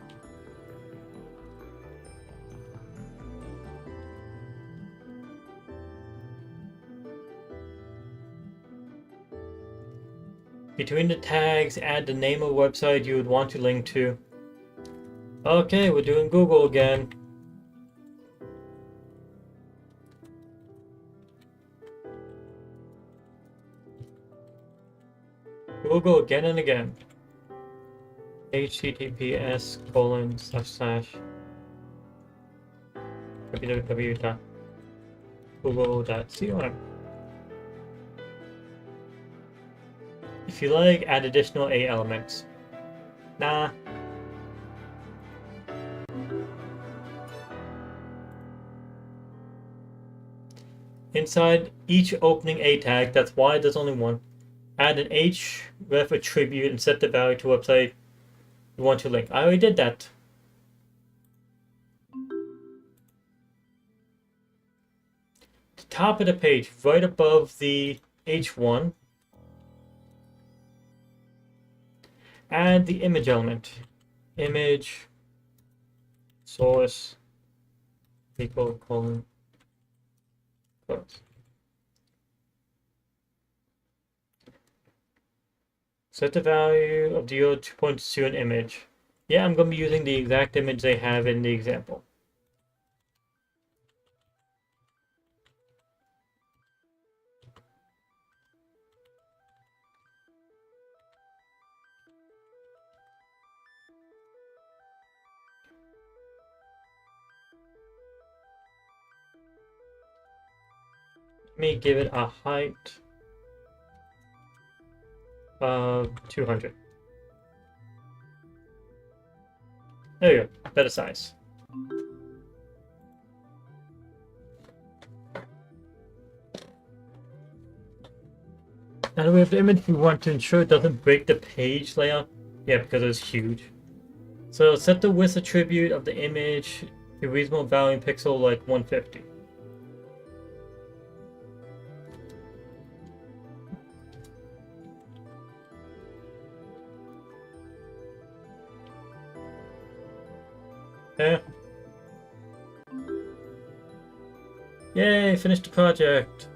Between the tags, add the name of the website you would want to link to. Okay, we're doing Google again. Google again and again. https://www.google.com. If you like, add additional A elements. Nah. Inside each opening A tag, that's why there's only one, add an href attribute and set the value to website you want to link. I already did that. The top of the page, right above the H1, add the image element. Image source equal colon close. Set the value of the URL points to an image. Yeah, I'm going to be using the exact image they have in the example. Let me give it a height of 200. There you go, better size. And we have the image. We want to ensure it doesn't break the page layout. Yeah, because it's huge. So set the width attribute of the image to reasonable value in pixel like 150. Okay. Yay, finished the project.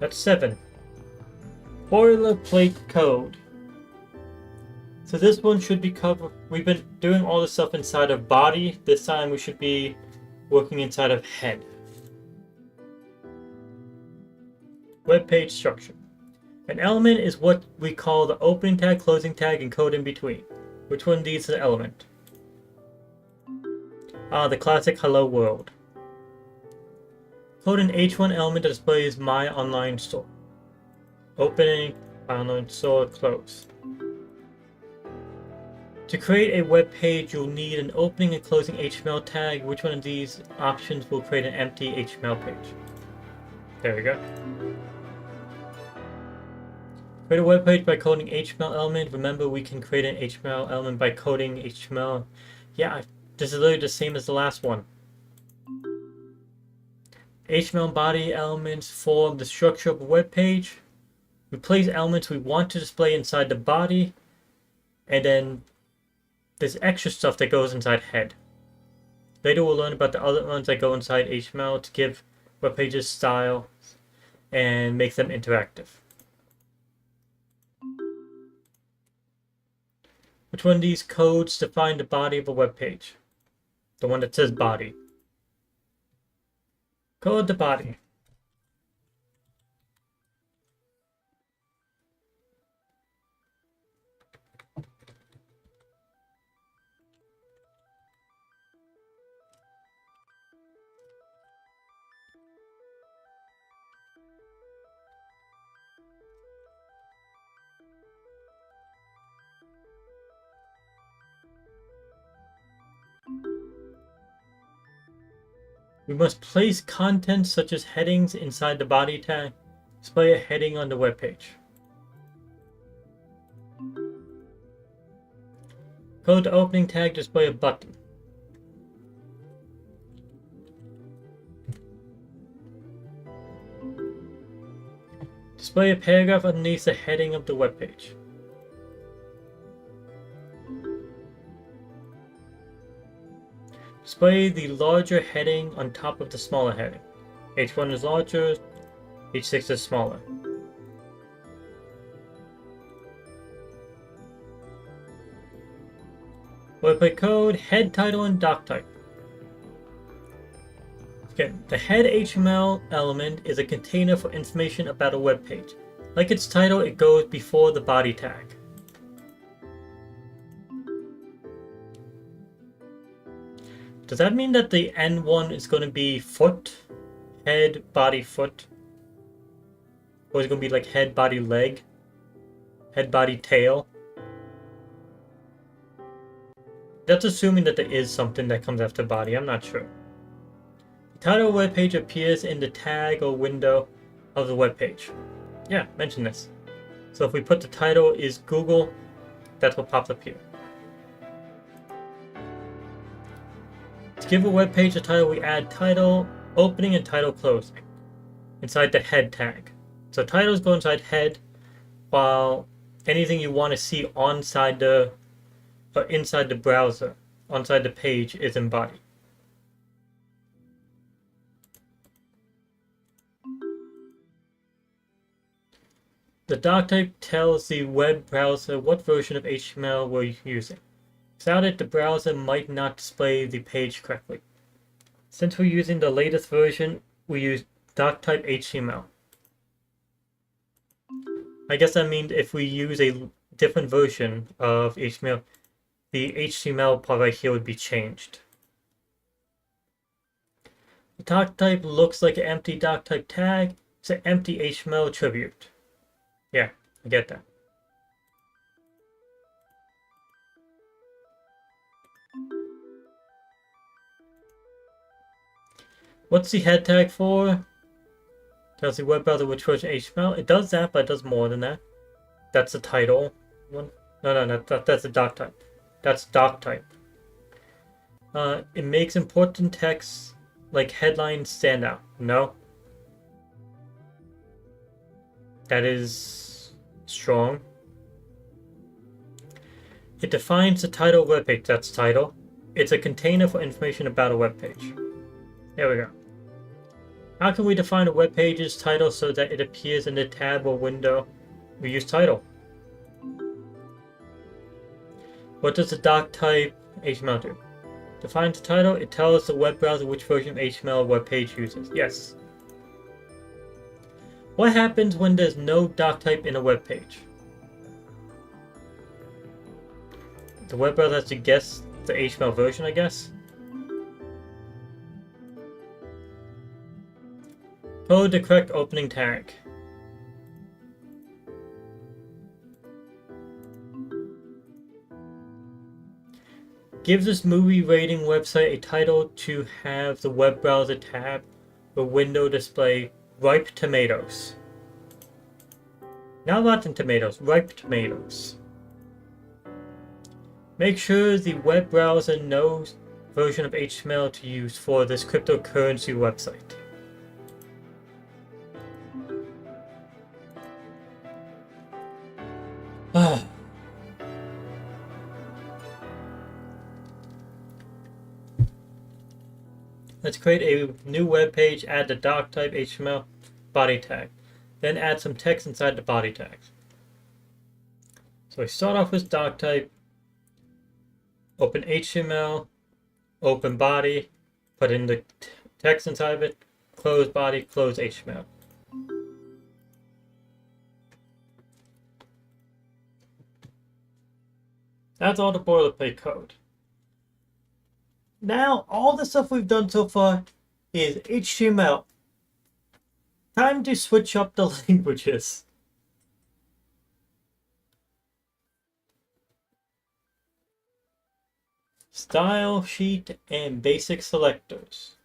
That's 7. Boilerplate code. So this one should be covered. We've been doing all this stuff inside of body. This time we should be working inside of head. Web page structure. An element is what we call the opening tag, closing tag, and code in between. Which one of these is an element? The classic hello world. Code an H1 element that displays my online store. Opening, online store, close. To create a web page, you'll need an opening and closing HTML tag. Which one of these options will create an empty HTML page? There we go. Create a web page by coding HTML element. Remember, we can create an HTML element by coding HTML. Yeah, this is literally the same as the last one. HTML body elements form the structure of a web page. We place elements we want to display inside the body, and then there's extra stuff that goes inside head. Later we'll learn about the other ones that go inside HTML to give web pages style and make them interactive. Which one of these codes define the body of a web page? The one that says body. Code the body. We must place content such as headings inside the body tag. Display a heading on the web page. Code the opening tag, display a button. Display a paragraph underneath the heading of the web page. Display the larger heading on top of the smaller heading. H1 is larger, H6 is smaller. Boilerplate code, head title, and doc type. Again, the head HTML element is a container for information about a web page. Like its title, it goes before the body tag. Does that mean that the N1 is going to be foot, head, body, foot? Or is it going to be like head, body, leg? Head, body, tail? That's assuming that there is something that comes after body. I'm not sure. The title of the web page appears in the tag or window of the web page. Yeah, mention this. So if we put the title is Google, that's what pops up here. To give a web page a title, we add title opening and title closing inside the head tag. So titles go inside head, while anything you want to see inside the browser, inside the page, is in body. The doc type tells the web browser what version of HTML we're using. Without it, the browser might not display the page correctly. Since we're using the latest version, we use doc type HTML. I guess that means if we use a different version of HTML, the HTML part right here would be changed. The doc type looks like an empty doc type tag. It's an empty HTML attribute. Yeah, I get that. What's the head tag for? Tells the web browser which version of HTML. It does that, but it does more than that. That's the title one. No, that's the doc type. That's doc type. It makes important text like headlines stand out. No. That is strong. It defines the title of a web page. That's title. It's a container for information about a web page. There we go. How can we define a web page's title so that it appears in the tab or window? We use title. What does the doc type HTML do? Defines the title. It tells the web browser which version of HTML a web page uses. Yes. What happens when there's no doc type in a web page? The web browser has to guess the HTML version, I guess. Code the correct opening tag. Give this movie rating website a title to have the web browser tab or window display ripe tomatoes. Not rotten tomatoes, ripe tomatoes. Make sure the web browser knows version of HTML to use for this cryptocurrency website. let's create a new web page, add the doc type HTML body tag. Then add some text inside the body tags. So we start off with doc type, open HTML, open body, put in the text inside of it, close body, close HTML. That's all the boilerplate code. Now, all the stuff we've done so far is HTML. Time to switch up the languages. Style sheet and basic selectors.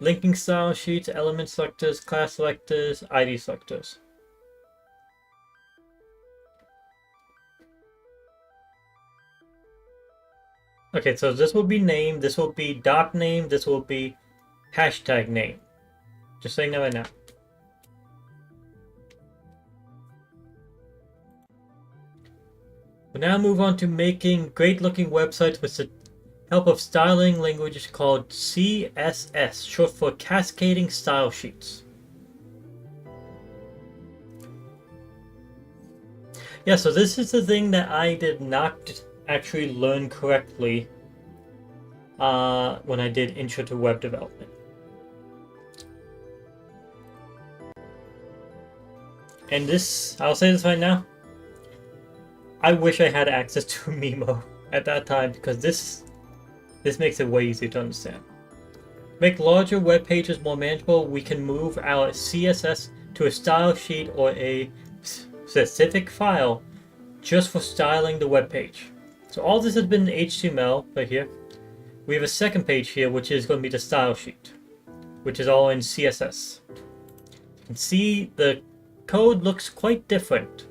Linking style sheets, element selectors, class selectors, ID selectors. Okay, so this will be name, this will be doc name, this will be hashtag name. Just saying that right now. We'll now move on to making great looking websites with the help of styling languages called CSS, short for Cascading Style Sheets. Yeah, so this is the thing that I did not actually learn correctly when I did Intro to Web Development. And this, I'll say this right now, I wish I had access to Mimo at that time, because this makes it way easier to understand. Make larger web pages more manageable, we can move our CSS to a style sheet or a specific file just for styling the web page. So all this has been HTML right here. We have a second page here, which is going to be the style sheet, which is all in CSS. You can see the code looks quite different.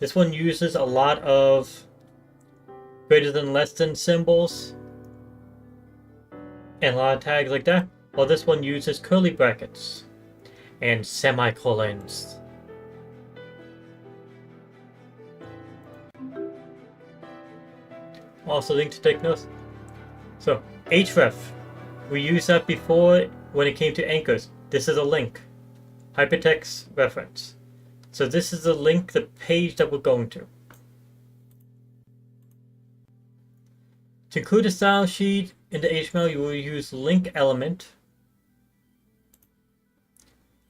This one uses a lot of greater than less than symbols and a lot of tags like that, while this one uses curly brackets and semicolons. Also, thing to take note. So, href, we used that before when it came to anchors. This is a link, hypertext reference. So this is the link, the page that we're going to. To include a style sheet in the HTML, you will use link element.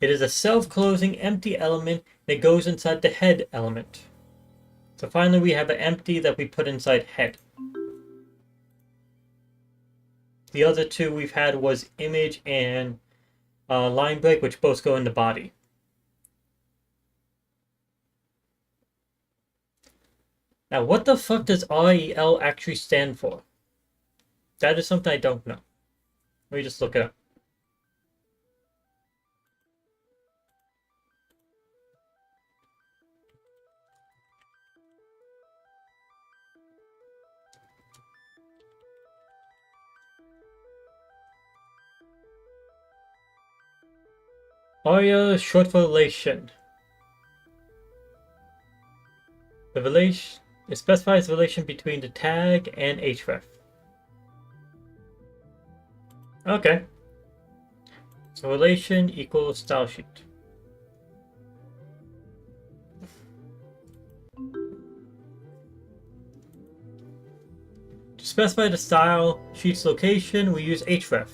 It is a self-closing empty element that goes inside the head element. So finally, we have an empty that we put inside head. The other two we've had was image and line break, which both go in the body. Now, what the fuck does REL actually stand for? That is something I don't know. Let me just look it up. REL is short for relation. The relation, it specifies the relation between the tag and href. Okay. So relation equals style sheet. To specify the style sheet's location, we use href.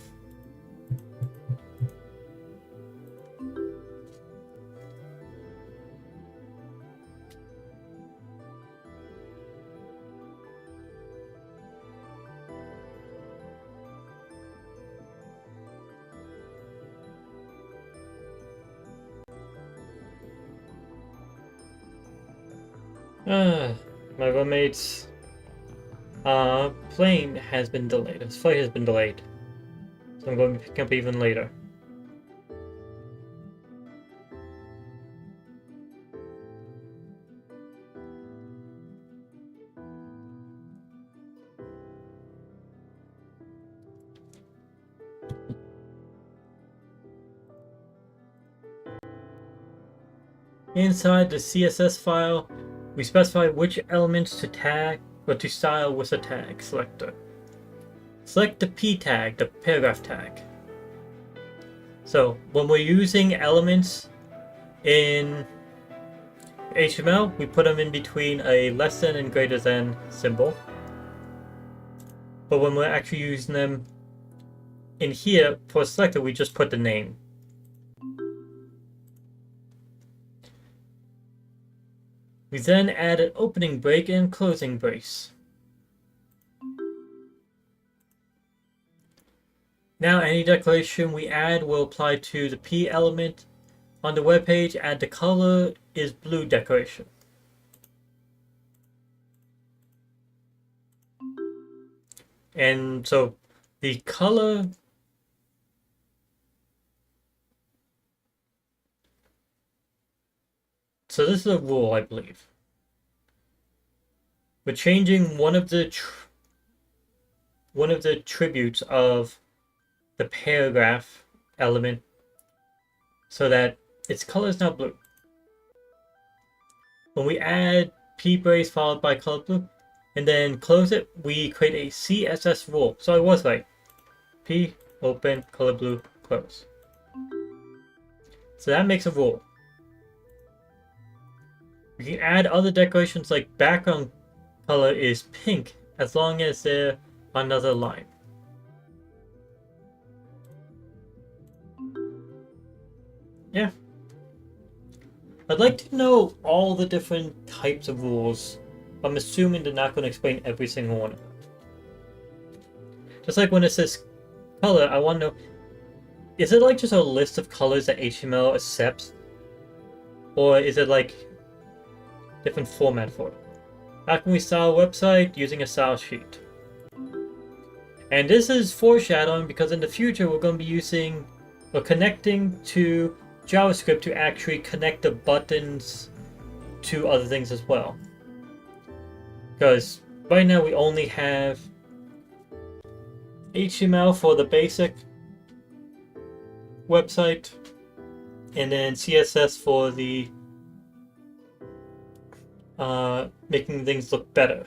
My roommate's plane has been delayed. His flight has been delayed. So I'm going to pick up even later. Inside the CSS file, we specify which elements to tag or to style with a tag selector. Select the P tag, the paragraph tag. So when we're using elements in HTML, we put them in between a less than and greater than symbol. But when we're actually using them in here for a selector, we just put the name. We then add an opening break and closing brace. Now any declaration we add will apply to the P element on the web page, and the color is blue declaration. And so the color so this is a rule, I believe. We're changing one of the attributes of the paragraph element so that its color is now blue. When we add P brace followed by color blue and then close it, we create a CSS rule. So it was like P open color blue close. So that makes a rule. We can add other decorations like background color is pink as long as they're on another line. Yeah. I'd like to know all the different types of rules. I'm assuming they're not going to explain every single one of them. Just like when it says color, I want to know, is it like just a list of colors that HTML accepts? Or is it like different format for it? How can we style a website using a style sheet? And this is foreshadowing because in the future we're going to be using or connecting to JavaScript to actually connect the buttons to other things as well. Because right now we only have HTML for the basic website and then CSS for the making things look better.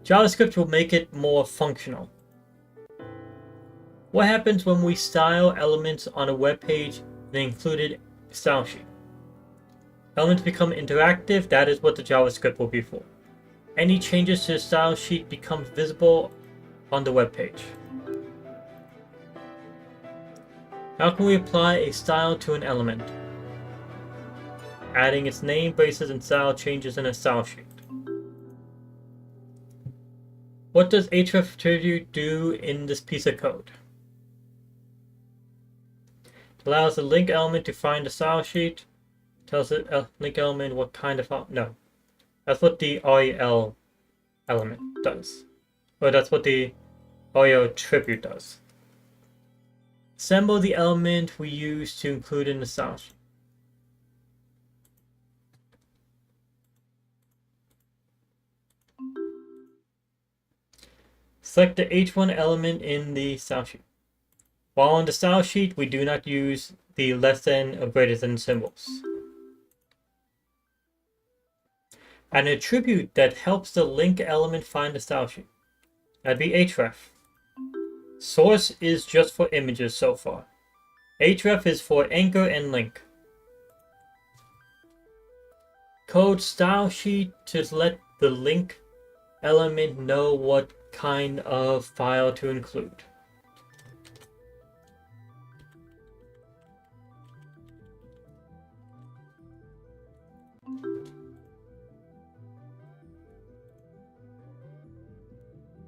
JavaScript will make it more functional. What happens when we style elements on a web page and included style sheet? Elements become interactive. That is what the JavaScript will be for. Any changes to the style sheet become visible on the web page. How can we apply a style to an element? Adding its name, braces, and style changes in a style sheet. What does href attribute do in this piece of code? It allows the link element to find the style sheet. Tells the link element what kind of file. No, that's what the rel element does. Or that's what the rel attribute does. Assemble the element we use to include in the style sheet. Select the H1 element in the style sheet. While on the style sheet, we do not use the less than or greater than symbols. An attribute that helps the link element find the style sheet. That'd be href. Source is just for images so far. Href is for anchor and link. Code style sheet to let the link element know what kind of file to include.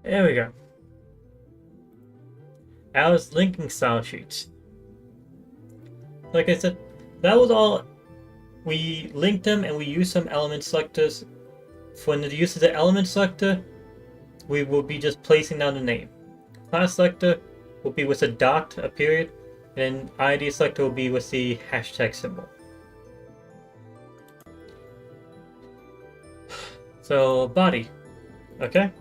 There we go. Now it's linking style sheets. Like I said, that was all. We linked them and we used some element selectors. For the use of the element selector, we will be just placing down the name. Class selector will be with a dot, a period, and ID selector will be with the hashtag symbol. So body, okay?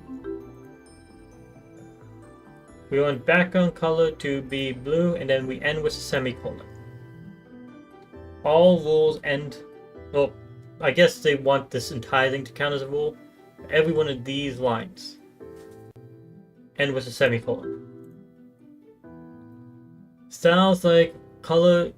We want background color to be blue, and then we end with a semicolon. All rules end, well, I guess they want this entire thing to count as a rule. Every one of these lines end with a semicolon. Styles like colors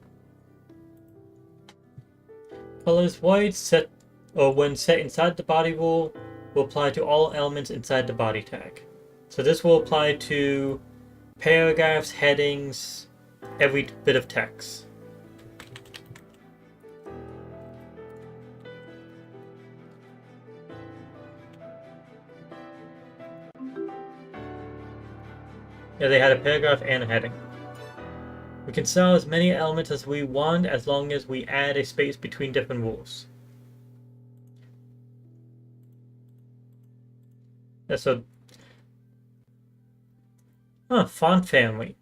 white set or when set inside the body rule will apply to all elements inside the body tag. So this will apply to paragraphs, headings, every bit of text. Yeah, they had a paragraph and a heading. We can style as many elements as we want as long as we add a space between different rules. Yeah, so font family.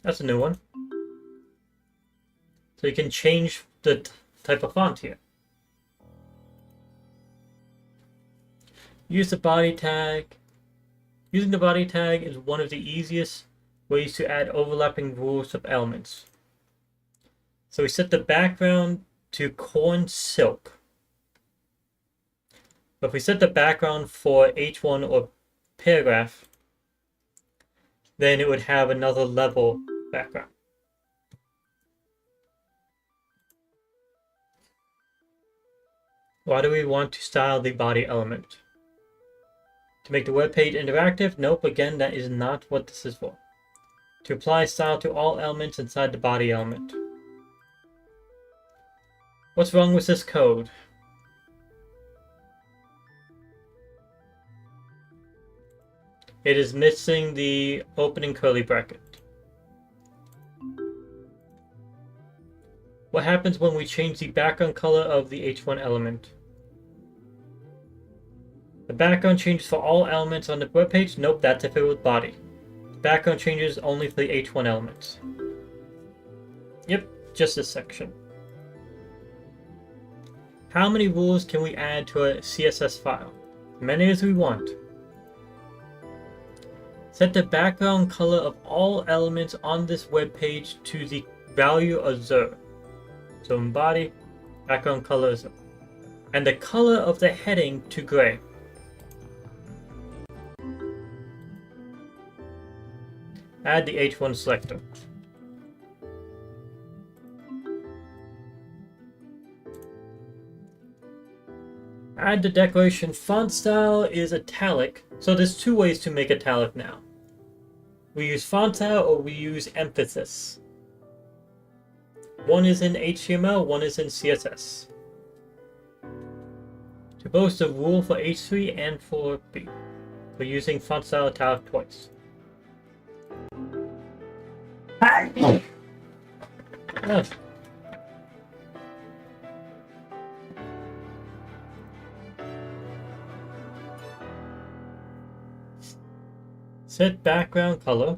That's a new one. So you can change the type of font here. Use the body tag. Using the body tag is one of the easiest ways to add overlapping rules of elements. So we set the background to corn silk. But if we set the background for H1 or paragraph, then it would have another level background. Why do we want to style the body element? To make the web page interactive? Nope, again, that is not what this is for. To apply style to all elements inside the body element. What's wrong with this code? It is missing the opening curly bracket. What happens when we change the background color of the H1 element? The background changes for all elements on the web page? Nope, that's if it was body. The background changes only for the H1 elements. Yep, just this section. How many rules can we add to a CSS file? As many as we want. Set the background color of all elements on this web page to the value of 0. So in body, background color is 0. And the color of the heading to gray. Add the H1 selector. Add the declaration font style is italic, so there's two ways to make italic now. We use font style or we use emphasis. One is in HTML, one is in CSS. To boast a rule for H3 and for B. We're using font style italic twice. Oh. Set background color.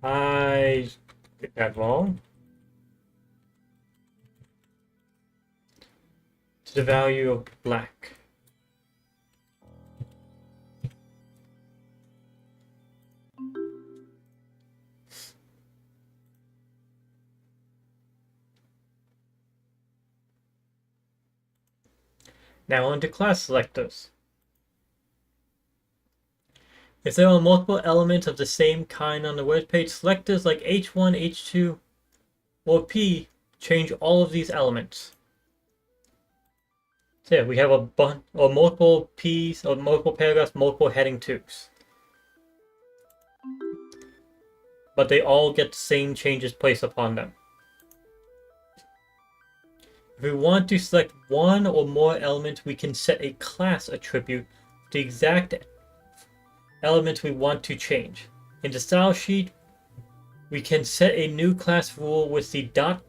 I did that wrong. To the value of black. Now on to class selectors. If there are multiple elements of the same kind on the web page, selectors like H1, H2, or P change all of these elements. So yeah, we have a bunch or multiple P's or multiple paragraphs, multiple heading 2s. But they all get the same changes placed upon them. If we want to select one or more elements, we can set a class attribute to the exact element we want to change. In the style sheet, we can set a new class rule with the dot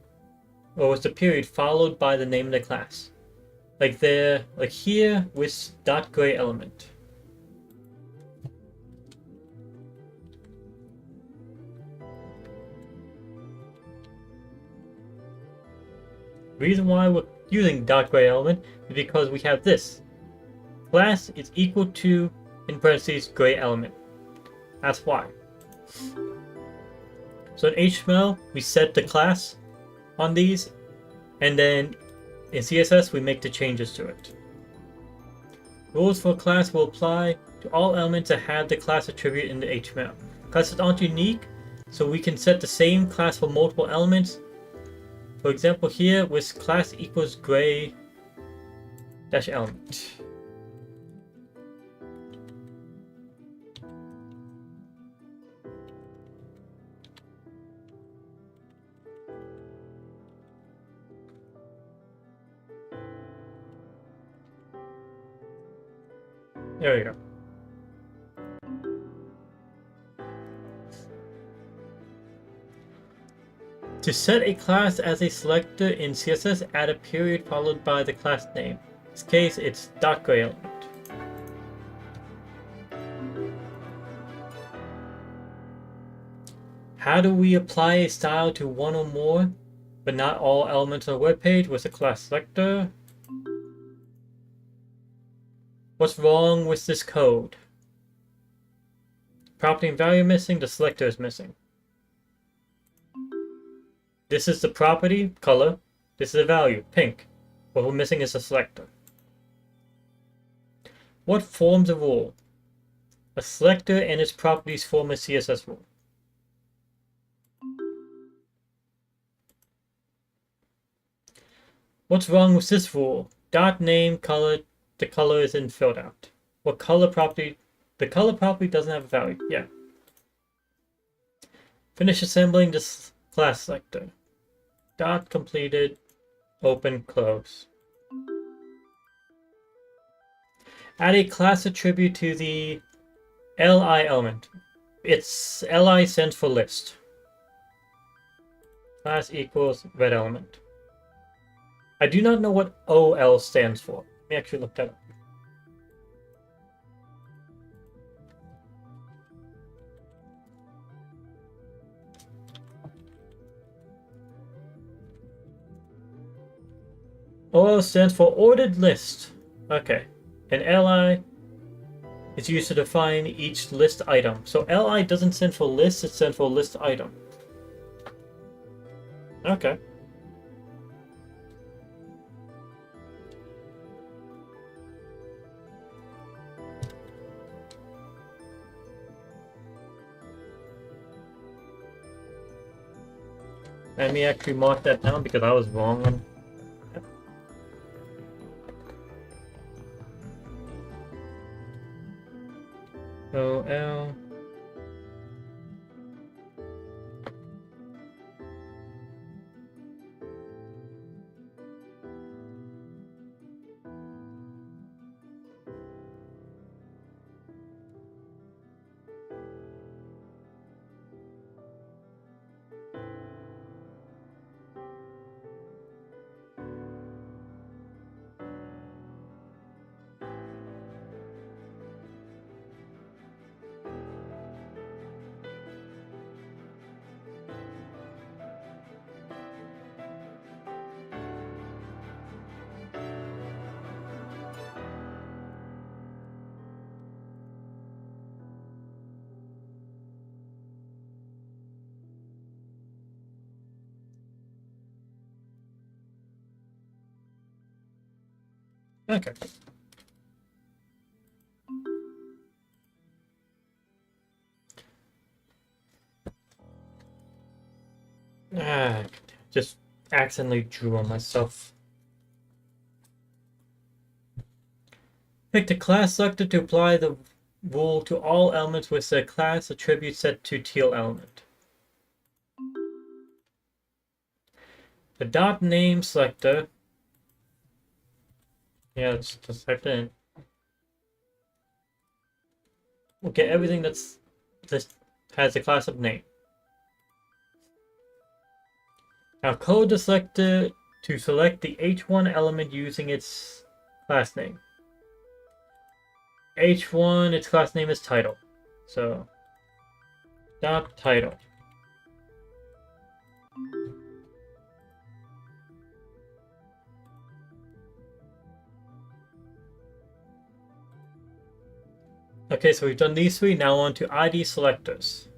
or with the period followed by the name of the class. Like here with dot gray element. The reason why we're using dot gray element is because we have this. Class is equal to, in parentheses, gray element. That's why. So in HTML, we set the class on these, and then in CSS, we make the changes to it. Rules for class will apply to all elements that have the class attribute in the HTML. Classes aren't unique, so we can set the same class for multiple elements. For example, here with class equals gray dash element. There we go. To set a class as a selector in CSS, add a period followed by the class name. In this case, it's .gray element. How do we apply a style to one or more, but not all elements of a web page with a class selector? What's wrong with this code? Property and value missing, the selector is missing. This is the property, color. This is the value, pink. What we're missing is a selector. What forms a rule? A selector and its properties form a CSS rule. What's wrong with this rule? Dot name, color, the color isn't filled out. What color property? The color property doesn't have a value. Yeah. Finish assembling this class selector. Dot completed, open, close. Add a class attribute to the li element. Its li stands for list. Class equals red element. I do not know what OL stands for. Let me actually look that up. OL stands for ordered list. Okay. And li is used to define each list item. So li doesn't stand for list, it stands for list item. Okay. Let me actually mark that down because I was wrong on OL. Okay. Just accidentally drew on myself. Pick the class selector to apply the rule to all elements with the class attribute set to teal element. The dot name selector. Yeah, let's just type it in. We'll get everything this has the class of name. Now code the selector to select the H1 element using its class name. H1, its class name is title. So dot title. Okay, so we've done these three. Now on to ID selectors.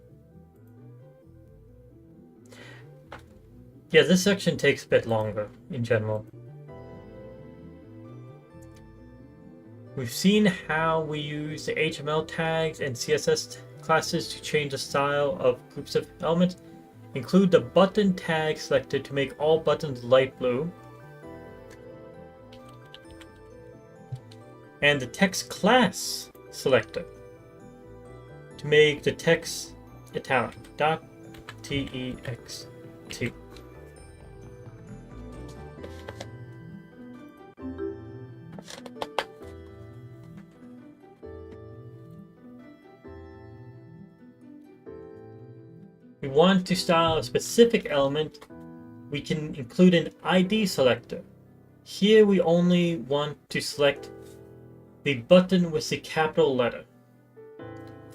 Yeah, this section takes a bit longer in general. We've seen how we use the HTML tags and CSS classes to change the style of groups of elements. Include the button tag selector to make all buttons light blue. And the text class selector to make the text italic. .text. We want to style a specific element, we can include an ID selector. Here we only want to select the button with the capital letter.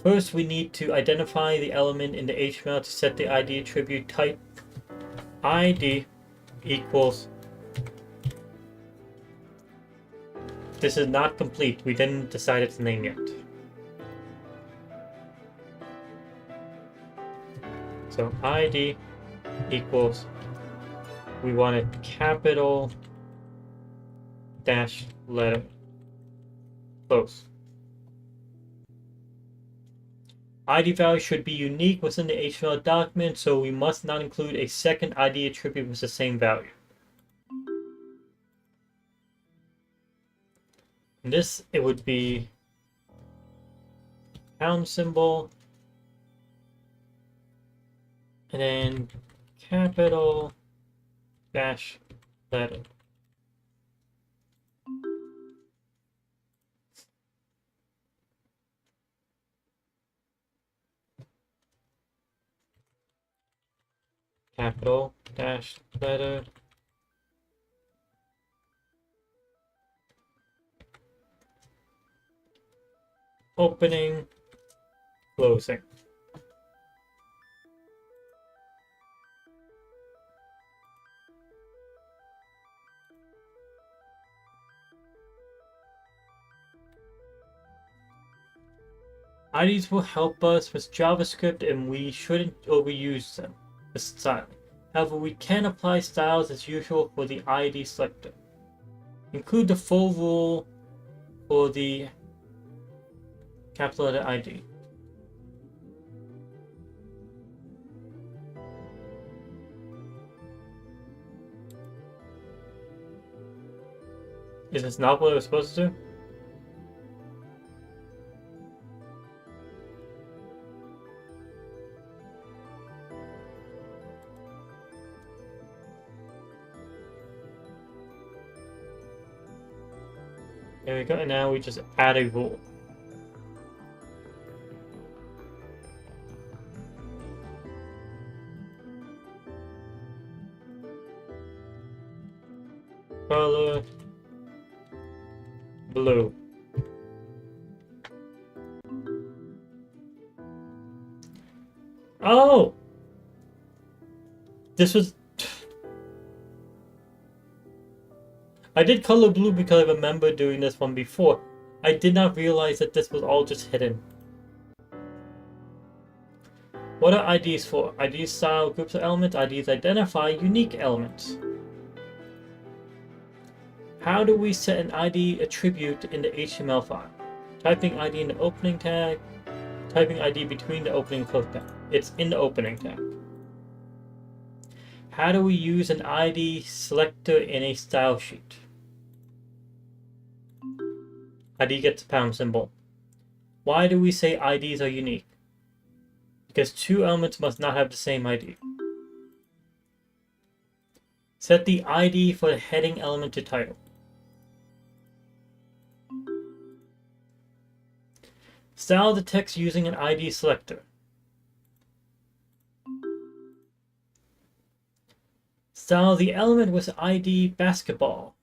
First, we need to identify the element in the HTML to set the ID attribute type. ID equals. This is not complete. We didn't decide its name yet. So ID equals, we want it capital dash letter close. ID value should be unique within the HTML document, so we must not include a second ID attribute with the same value. In this, it would be pound symbol, and then capital dash letter. Capital dash letter. Opening, closing. IDs will help us with JavaScript and we shouldn't overuse them with style. However, we can apply styles as usual for the ID selector. Include the full rule for the capital letter ID. Is this not what it was supposed to do? There we go, and now we just add a rule. Color blue. Oh! This was... I did color blue because I remember doing this one before. I did not realize that this was all just hidden. What are IDs for? IDs style groups of elements. IDs identify unique elements. How do we set an ID attribute in the HTML file? Typing ID in the opening tag. Typing ID between the opening and close tag. It's in the opening tag. How do we use an ID selector in a style sheet? ID gets a pound symbol. Why do we say IDs are unique? Because two elements must not have the same ID. Set the ID for the heading element to title. Style the text using an ID selector. Style the element with ID basketball.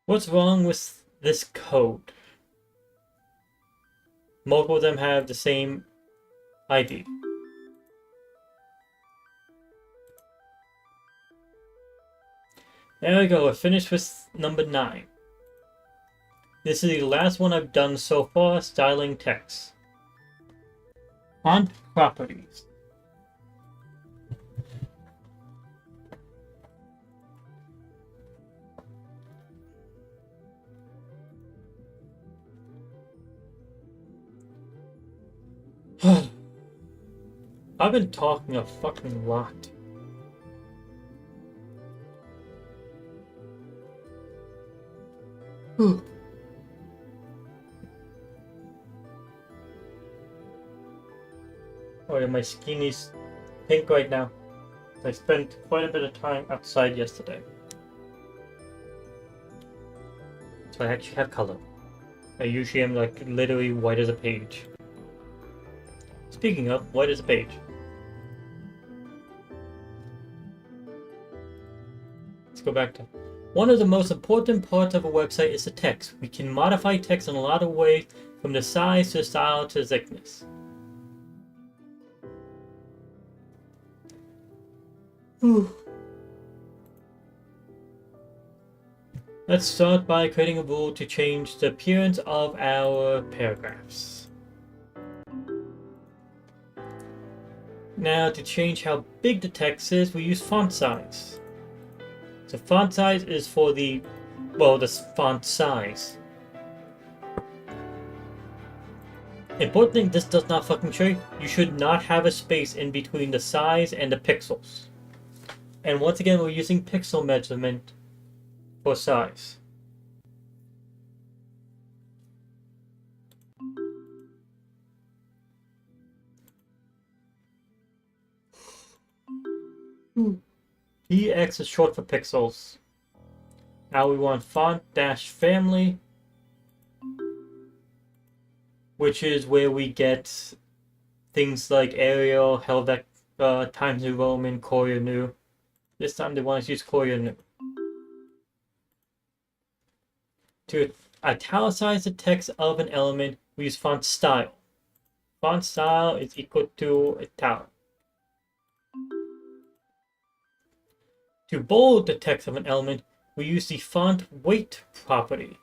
What's wrong with this code? Multiple of them have the same ID. There we go, we're finished with number 9. This is the last one I've done so far, styling text. Font properties. I've been talking a fucking lot. Oh yeah, my skin is pink right now. I spent quite a bit of time outside yesterday. So I actually have color. I usually am like literally white as a page. Speaking of, white as a page. Let's go back to... One of the most important parts of a website is the text. We can modify text in a lot of ways, from the size to the style to the thickness. Let's start by creating a rule to change the appearance of our paragraphs. Now, to change how big the text is, we use font size. So font size is for the font size. Important thing, this does not fucking show you. You should not have a space in between the size and the pixels. And once again, we're using pixel measurement for size. PX is short for pixels. Now we want font-family, which is where we get things like Arial, Helvetica, Times New Roman, Courier New. This time they want us to use Courier New. To italicize the text of an element, we use font style. Font style is equal to italic. To bold the text of an element, we use the font weight property.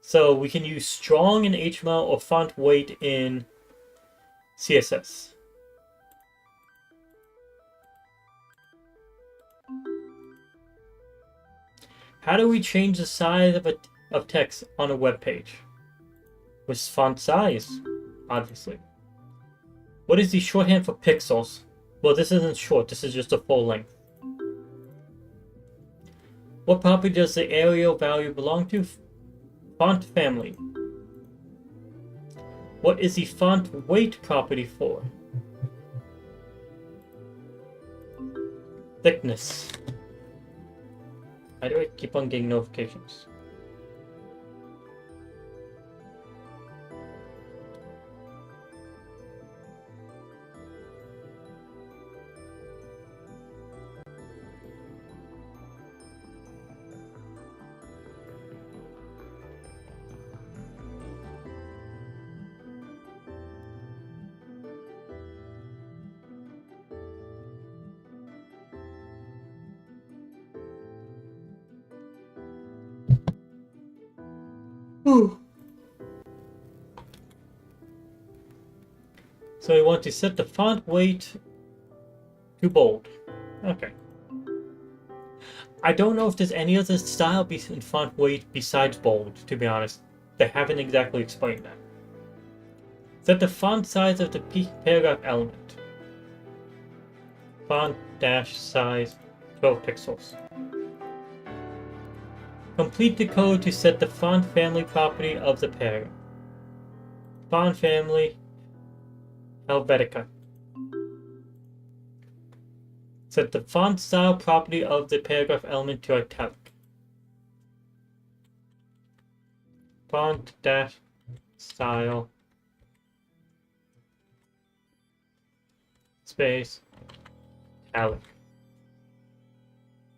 So we can use strong in HTML or font weight in CSS. How do we change the size of text on a web page? With font size, obviously. What is the shorthand for pixels? Well, this isn't short, this is just a full length. What property does the Arial value belong to? Font family. What is the font weight property for? Thickness. Why do I keep on getting notifications? So we want to set the font weight to bold. Okay. I don't know if there's any other style in font weight besides bold, to be honest. They haven't exactly explained that. Set the font size of the paragraph element. Font dash size 12 pixels. Complete the code to set the font family property of the paragraph. Font family Helvetica. Set the font style property of the paragraph element to italic. Font dash style space italic.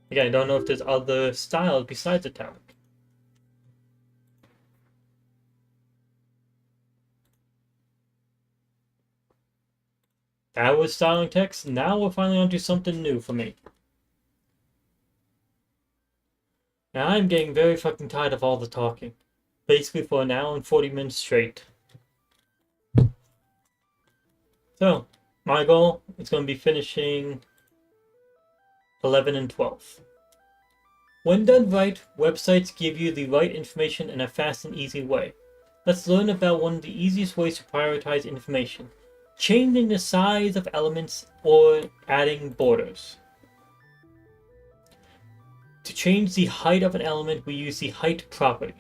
Again, I don't know if there's other styles besides italic. That was styling text. Now we're finally onto something new for me. Now I'm getting very fucking tired of all the talking. basically for an hour and 40 minutes straight. So, my goal is going to be finishing 11 and 12. When done right, websites give you the right information in a fast and easy way. Let's learn about one of the easiest ways to prioritize information: changing the size of elements or adding borders. To change the height of an element, we use the height property.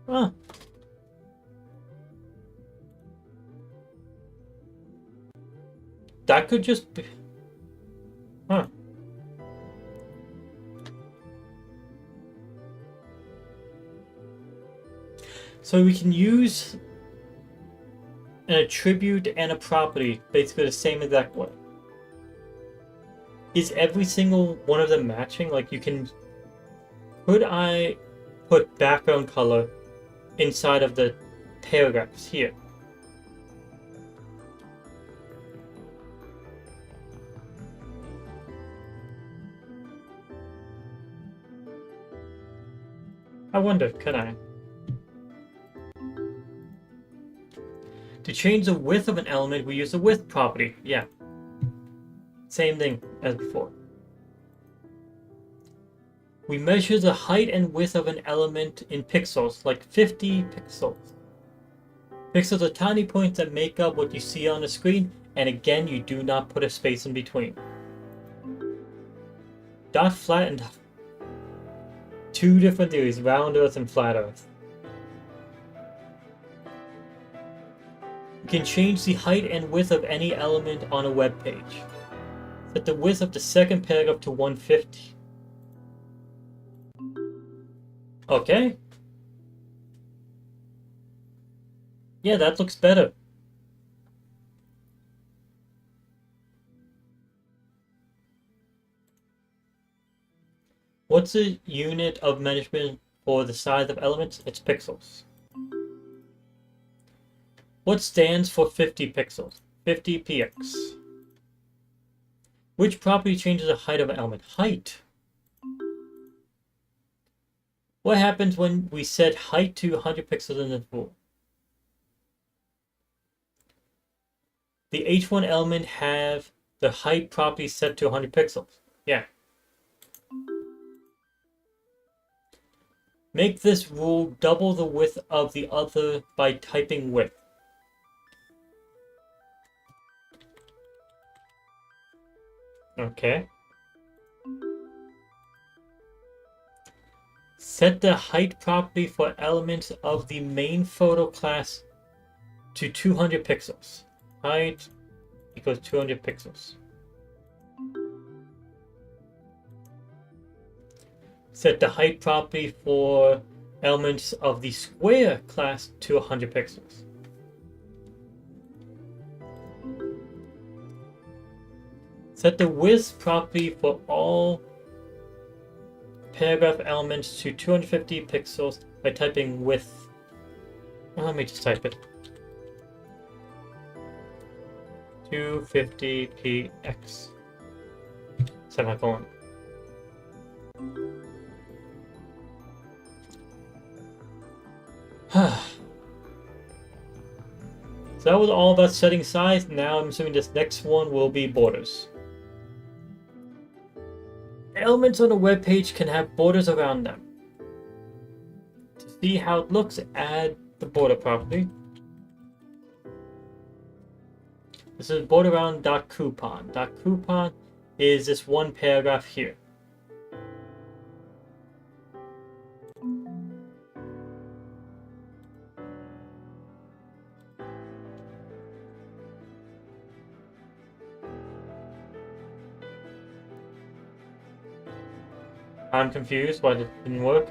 Ah. That could just be... Huh. So we can use an attribute and a property basically the same exact way. Is every single one of them matching? Like, you can... Could I put background color inside of the paragraphs here? I wonder, can I? To change the width of an element, we use the width property. Yeah. Same thing as before. We measure the height and width of an element in pixels, like 50 pixels. Pixels are tiny points that make up what you see on the screen, and again, you do not put a space in between. Dot flattened. Two different theories, round earth and flat earth. You can change the height and width of any element on a web page. Set the width of the second paragraph to 150. Okay. Yeah, that looks better. What's the unit of measurement for the size of elements? It's pixels. What stands for 50 pixels? 50 px. Which property changes the height of an element? Height. What happens when we set height to 100 pixels in the rule? The H1 element have the height property set to 100 pixels. Yeah. Make this rule double the width of the other by typing width. Okay. Set the height property for elements of the main photo class to 200 pixels. Height equals 200 pixels. Set the height property for elements of the square class to 100 pixels. Set the width property for all paragraph elements to 250 pixels by typing width. Well, let me just type it. 250px. Semicolon. So that was all about setting size. Now I'm assuming this next one will be borders. Elements on a web page can have borders around them. To see how it looks, add the border property. This is border around .coupon. .coupon is this one paragraph here. I'm confused why it didn't work.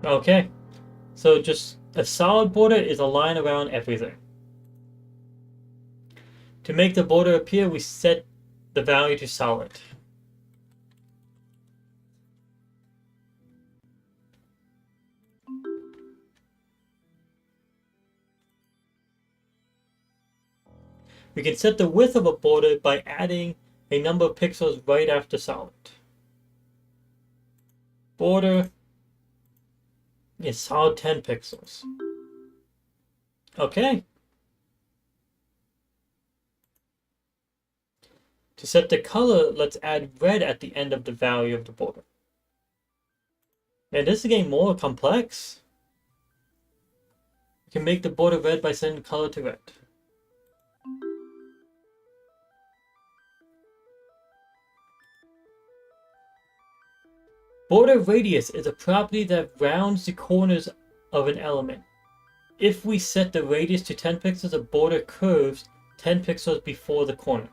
Okay, so just a solid border is a line around everything. To make the border appear, we set the value to solid. We can set the width of a border by adding a number of pixels right after solid. Border is solid 10 pixels. Okay. To set the color, let's add red at the end of the value of the border. And this is getting more complex. We can make the border red by setting the color to red. Border radius is a property that rounds the corners of an element. If we set the radius to 10 pixels, the border curves 10 pixels before the corner.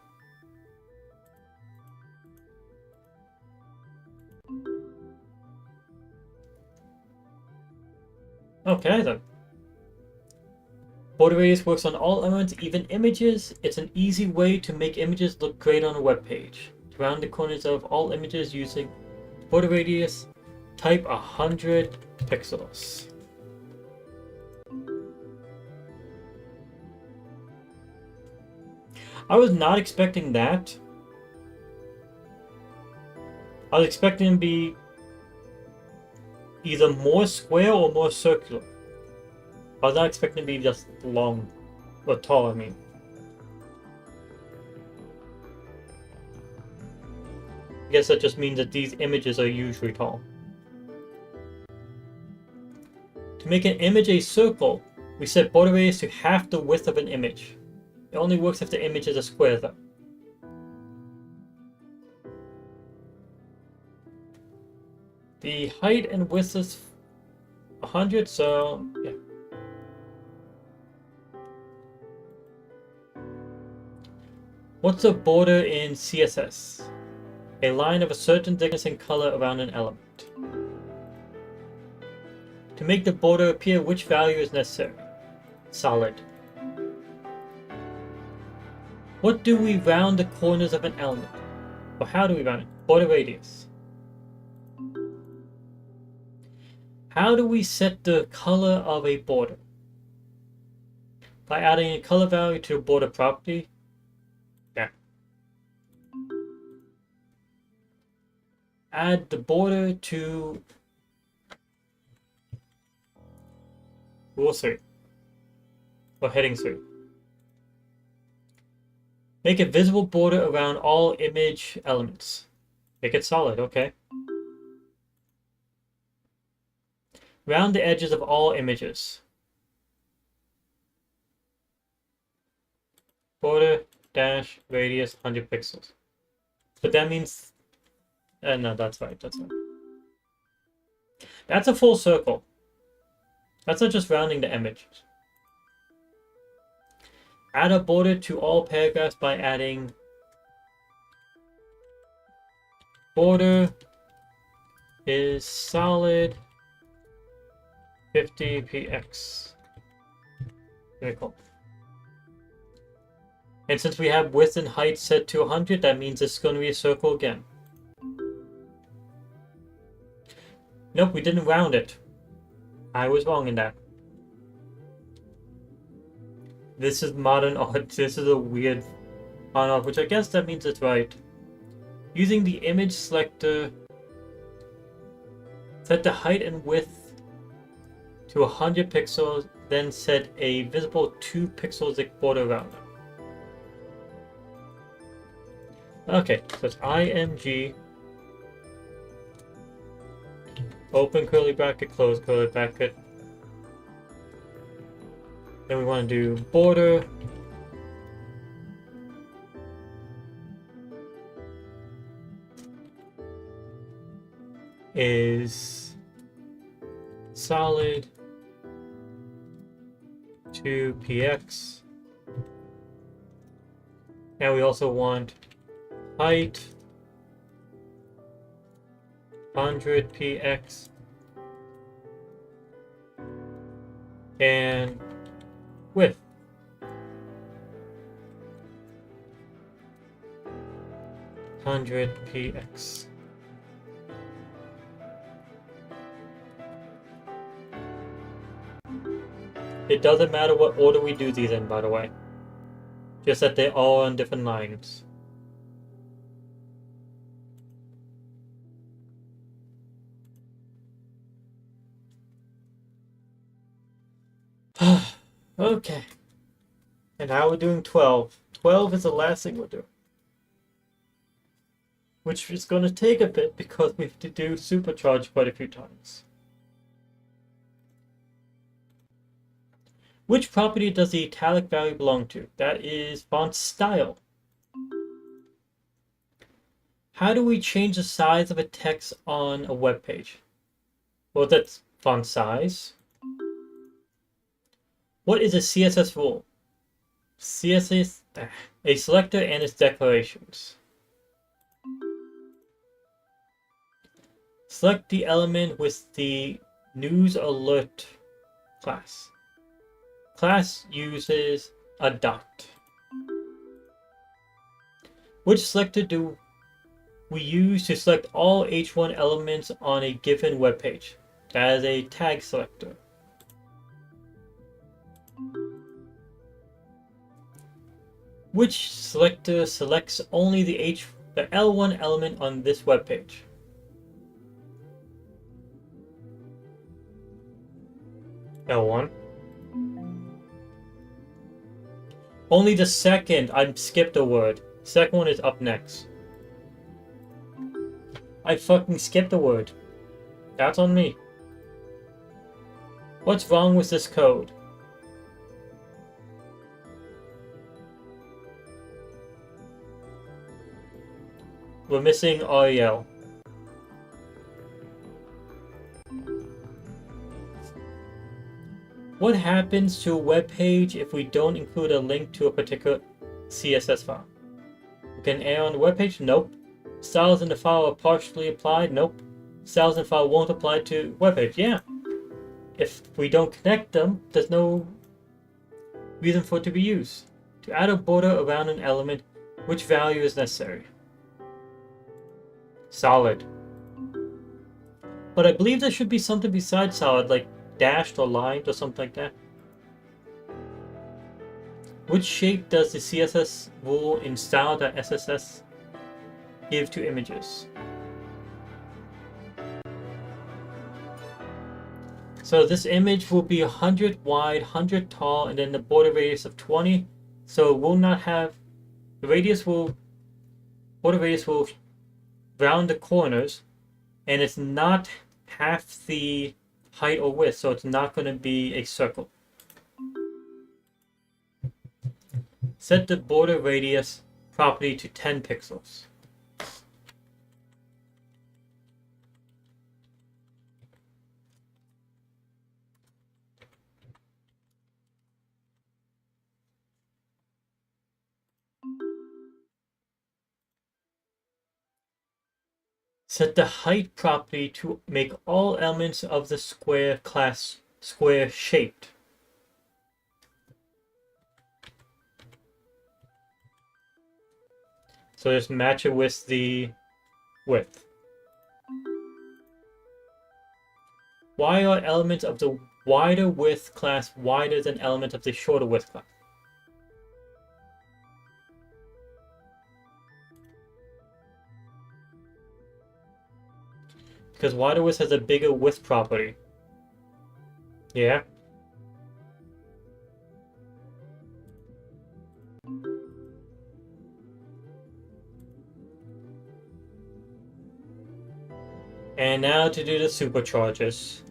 Okay then. Border radius works on all elements, even images. It's an easy way to make images look great on a web page. To round the corners of all images using border radius, type 100 pixels. I was not expecting that. I was expecting it to be either more square or more circular. I was not expecting it to be just long or tall, I mean. I guess that just means that these images are usually tall. To make an image a circle, we set border radius to half the width of an image. It only works if the image is a square though. The height and width is 100, so yeah. What's a border in CSS? A line of a certain thickness and color around an element. To make the border appear, which value is necessary? Solid. What do we round the corners of an element? Or how do we round it? Border radius. How do we set the color of a border? By adding a color value to a border property. Yeah. Add the border to rule 3 or heading 3. Make a visible border around all image elements. Make it solid, okay. Round the edges of all images. Border dash radius 100 pixels. But that means... no, that's right, that's right. That's a full circle. That's not just rounding the images. Add a border to all paragraphs by adding border is solid 50px. Very cool. And since we have width and height set to 100, that means it's going to be a circle again. Nope, we didn't round it. I was wrong in that. This is modern art. This is a weird font art, which I guess that means it's right. Using the image selector, set the height and width to 100 pixels, then set a visible 2 pixel thick border around it. Okay, so it's img, open curly bracket, close curly bracket. Then we want to do border is solid 2px. Now we also want height 100px and width 100px. It doesn't matter what order we do these in, by the way. just that they're all on different lines. Okay. And now we're doing 12. 12 is the last thing we'll do. Which is going to take a bit because we have to do supercharge quite a few times. Which property does the italic value belong to? That is font style. How do we change the size of a text on a web page? Well, that's font size. What is a CSS rule? CSS, a selector and its declarations. Select the element with the news alert class. Class uses a dot. Which selector do we use to select all H1 elements on a given web page? That is a tag selector. Which selector selects only the L1 element on this web page? L1. Only the second. I skipped a word. Second one is up next. I fucking skipped a word. That's on me. What's wrong with this code? We're missing REL. What happens to a web page if we don't include a link to a particular CSS file? We can error on the web page? Nope. Styles in the file are partially applied? Nope. Styles in the file won't apply to web page? Yeah. If we don't connect them, there's no reason for it to be used. To add a border around an element, which value is necessary? Solid. But I believe there should be something besides solid, like dashed or lined or something like that. Which shape does the CSS rule in style.sss give to images? So this image will be 100 wide, 100 tall, and then the border radius of 20. So it will not have, the border radius will round the corners, and it's not half the height or width, so it's not going to be a circle. Set the border radius property to 10 pixels. Set the height property to make all elements of the square class square shaped. So just match it with the width. Why are elements of the wider width class wider than elements of the shorter width class? Because wider width has a bigger width property. Yeah. And now to do the supercharges.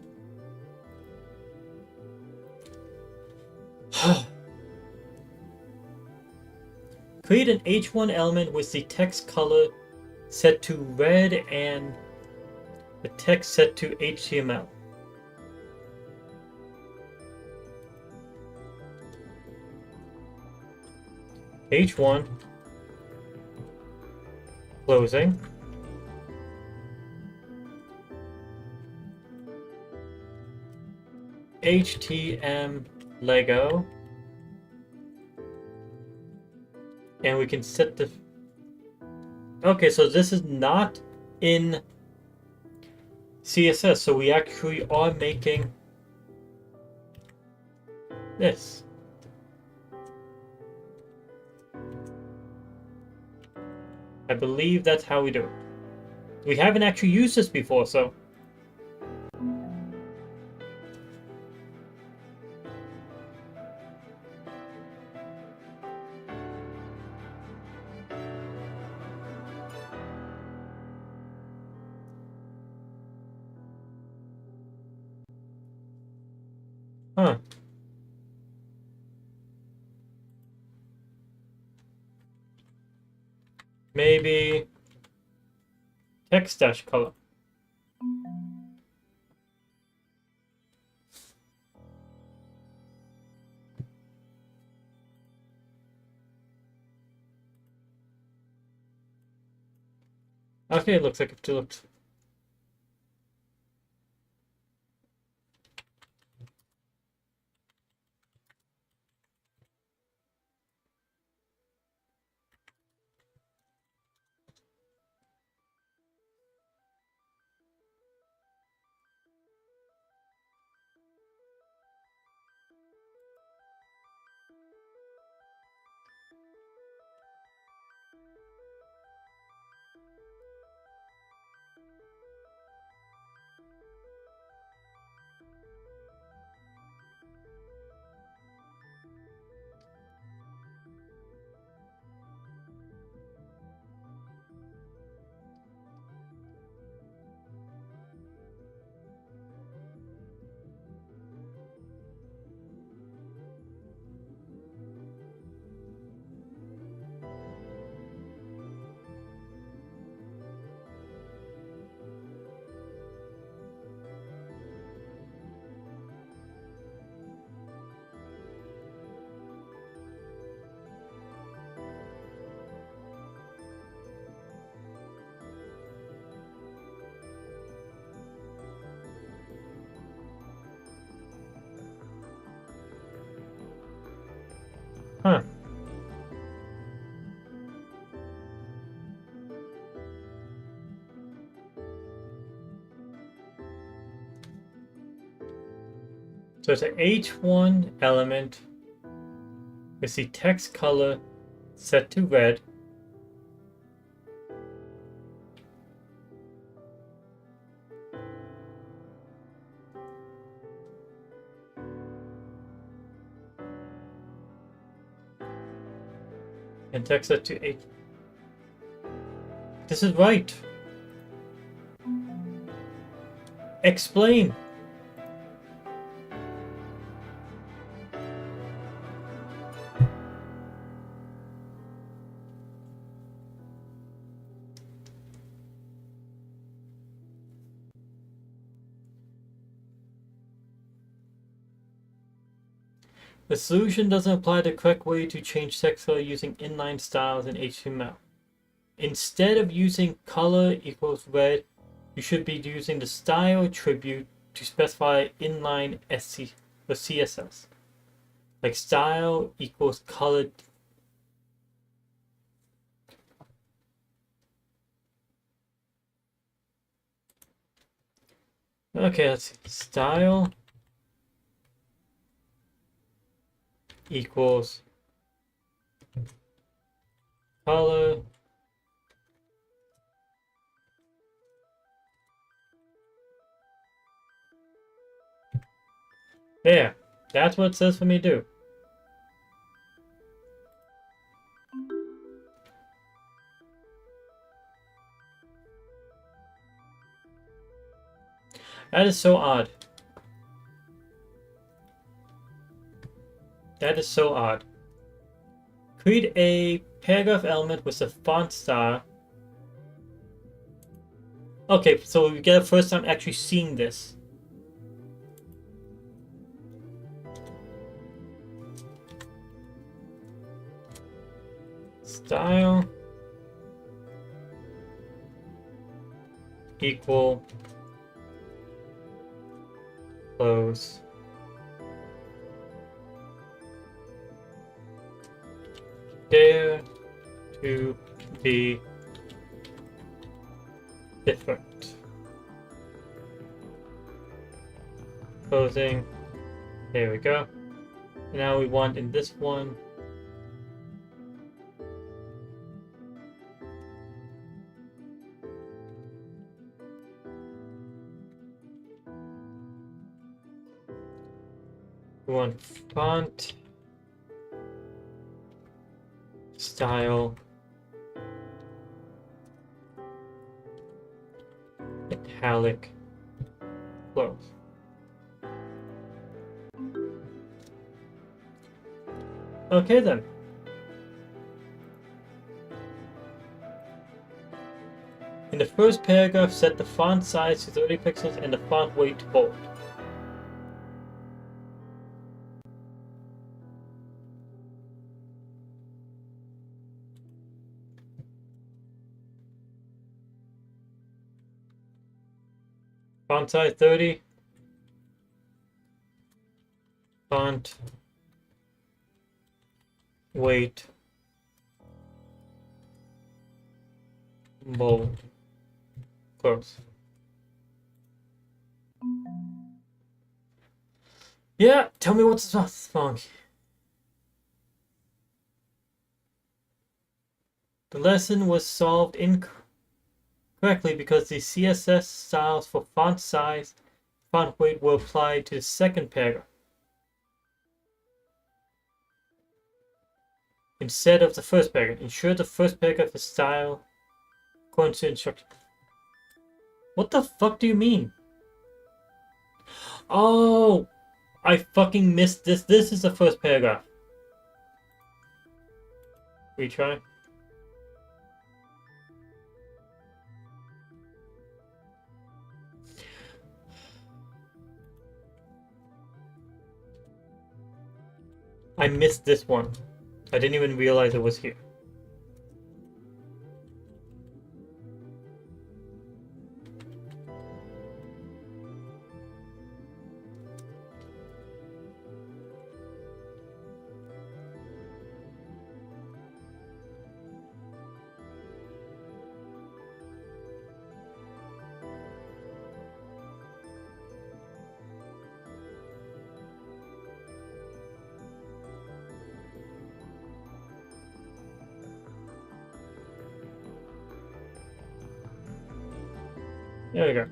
Create an H1 element with the text color set to red and the text set to HTML. H1 closing. HTML Lego. And we can set the... Okay, so this is not in CSS, so we actually are making this. I believe that's how we do it. We haven't actually used this before, so... Huh. Maybe... text dash color. Okay, it looks like it looked. Huh. So it's an H1 element with the text color set to red. And text set to H. This is right. Explain. The solution doesn't apply the correct way to change text color using inline styles in HTML. Instead of using color equals red, you should be using the style attribute to specify inline SC or CSS. Like style equals color. Okay, let's see. Style equals color there. That's what it says for me to do. That is so odd. That is so odd. Create a paragraph element with a font style. Okay, so we get a first time actually seeing this. Style equal close dare to be different. Closing. There we go. Now we want in this one We want font, style, italic, close. Okay then. In the first paragraph, set the font size to 30 pixels and the font weight to bold. Font size 30. Font weight bold. Close. Yeah, tell me what's wrong. The lesson was solved incorrectly because the CSS styles for font size, font weight were applied to the second paragraph instead of the first paragraph. Ensure the first paragraph is styled according to instructions. What the fuck do you mean? Oh, I fucking missed this. This is the first paragraph. Retry. I missed this one. I didn't even realize it was here. There we go.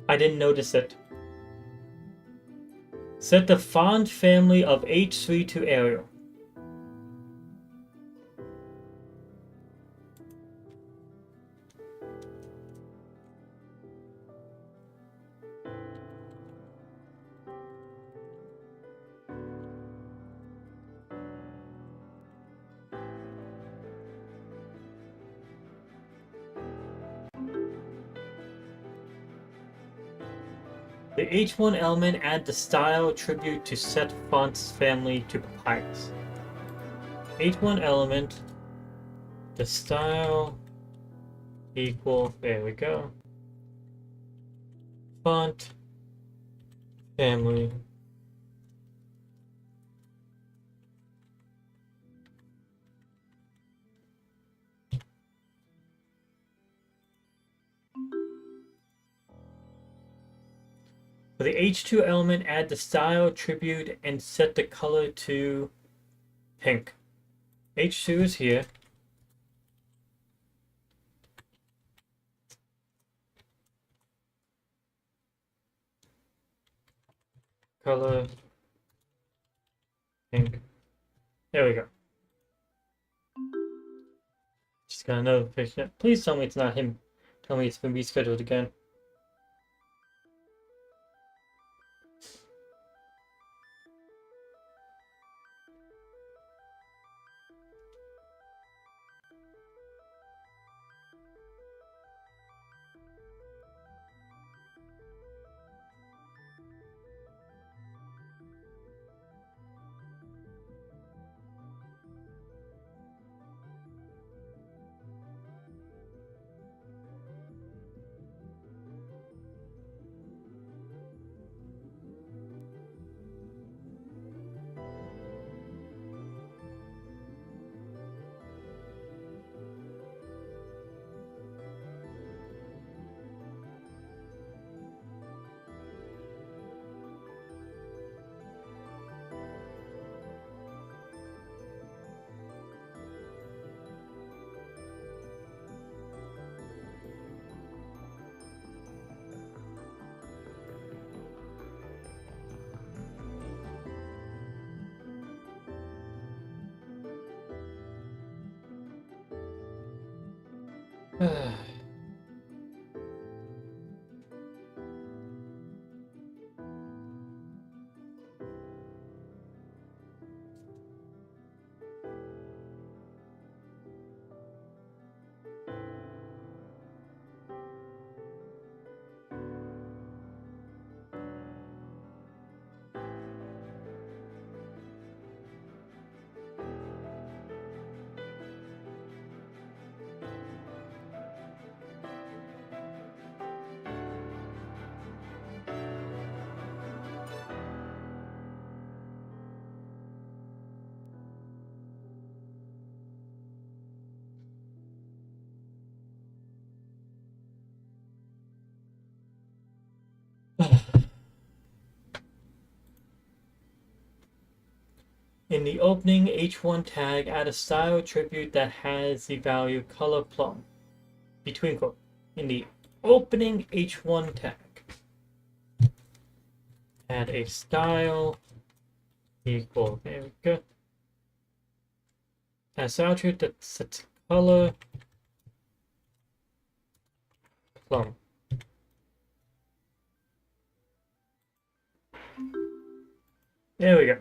I didn't notice it. Set the font family of H3 to Arial. The H1 element add the style attribute to set fonts family to Papyrus. H1 element, the style equal, there we go. Font family. For the H2 element, add the style attribute and set the color to pink. H2 is here. Color pink. There we go. Just got another picture. Please tell me it's not him. Tell me it's been rescheduled again. In the opening h1 tag, add a style attribute that has the value color plum between quotes. In the opening h1 tag, add a style equal, there we go. A style attribute that sets color plum. There we go.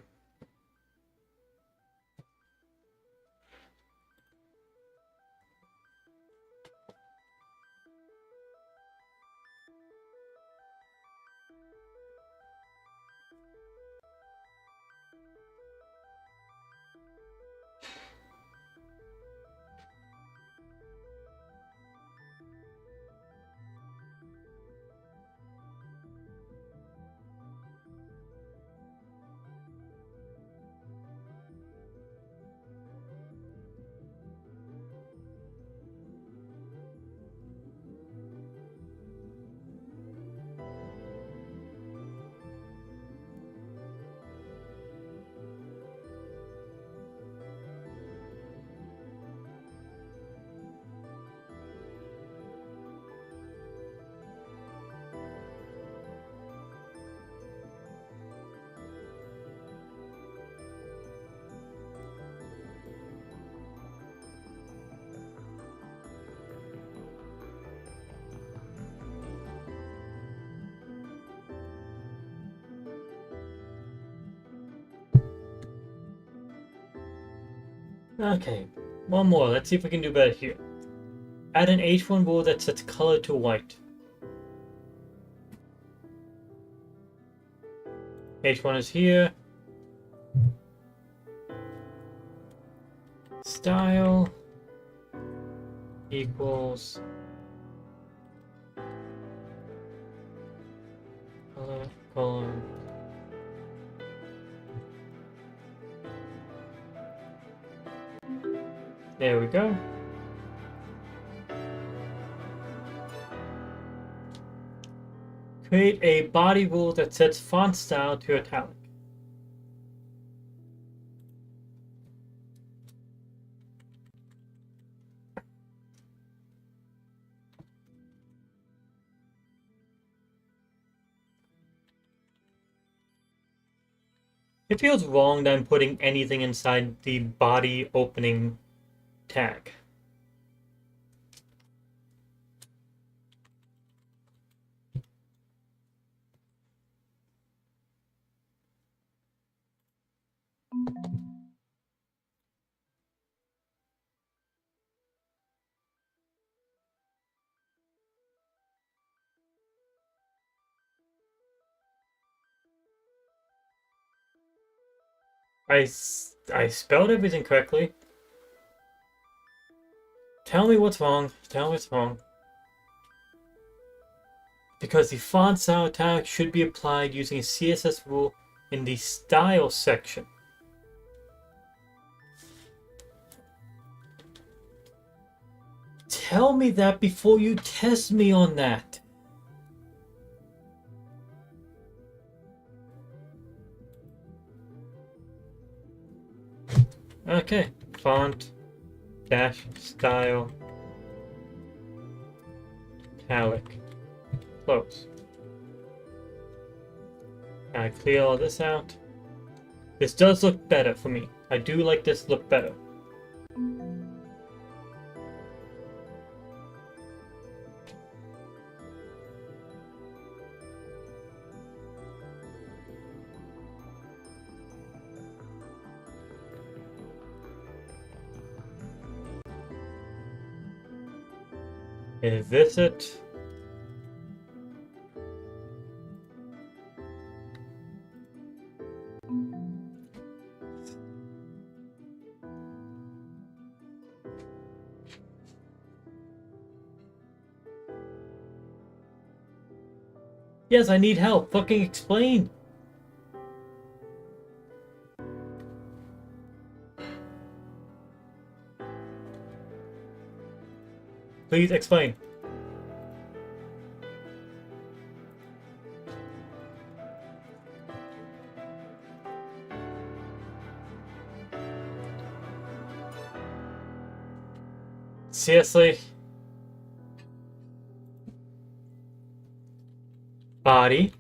Okay, one more. Let's see if we can do better here. Add an h1 rule that sets color to white. h1 is here. Style equals color. There we go. Create a body rule that sets font style to italic. It feels wrong that I'm putting anything inside the body opening tag. I spelled everything correctly. Tell me what's wrong. Tell me what's wrong. Because the font style tag should be applied using a CSS rule in the style section. Tell me that before you test me on that. Okay, font dash style italic close. I clear all this out. This does look better for me. I do like this look better. Is this it? Yes, I need help. Fucking explain. Please explain. Seriously? Body.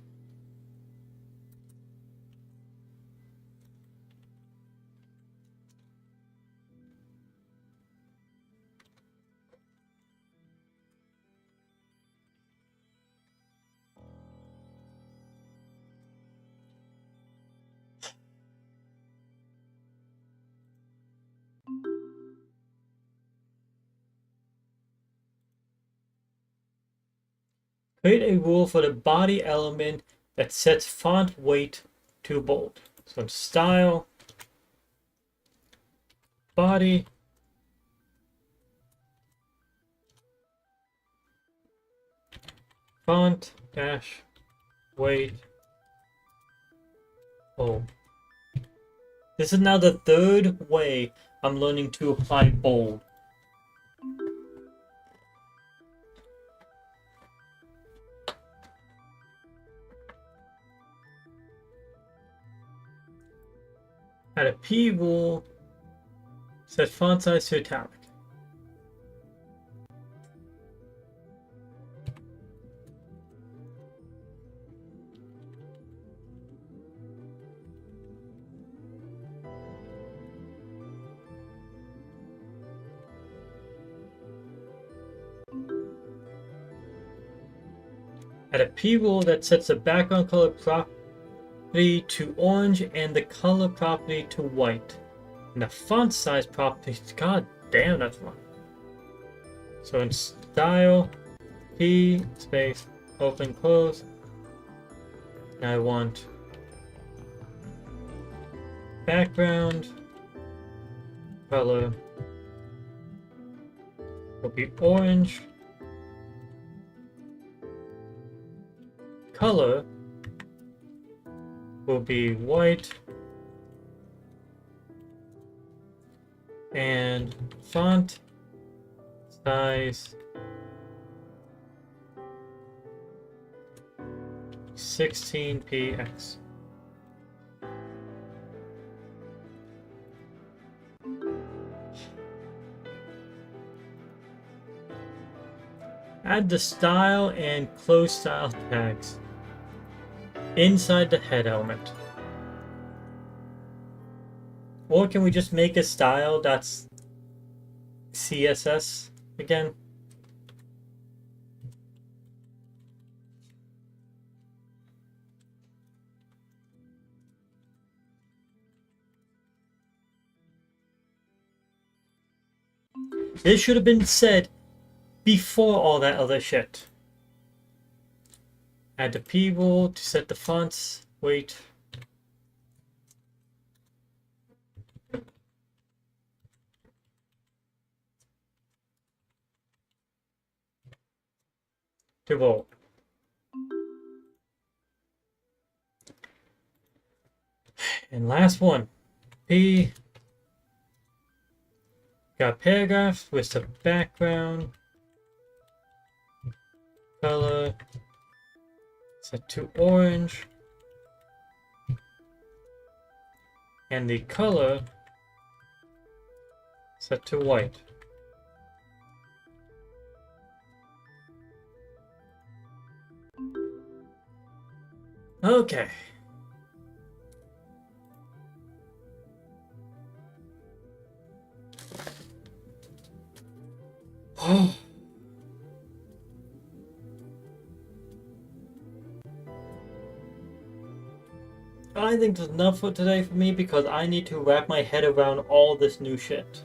Create a rule for the body element that sets font weight to bold. So style, body, font dash weight bold. This is now the third way I'm learning to apply bold. Add a P rule, set font size to italic. Add a P rule that sets the background color property to orange and the color property to white. And the font size property, god damn, that's wrong. So in style, P space, open, close. And I want background color will be orange. Color will be white, and font size 16px. Add the style and close style tags inside the head element. Or can we just make a style that's CSS again? This should have been said before all that other shit. Add the P rule to set the fonts weight. To bold. And last one. P. Got paragraph with the background color set to orange, and the color set to white. Okay. Oh. I think that's enough for today for me because I need to wrap my head around all this new shit.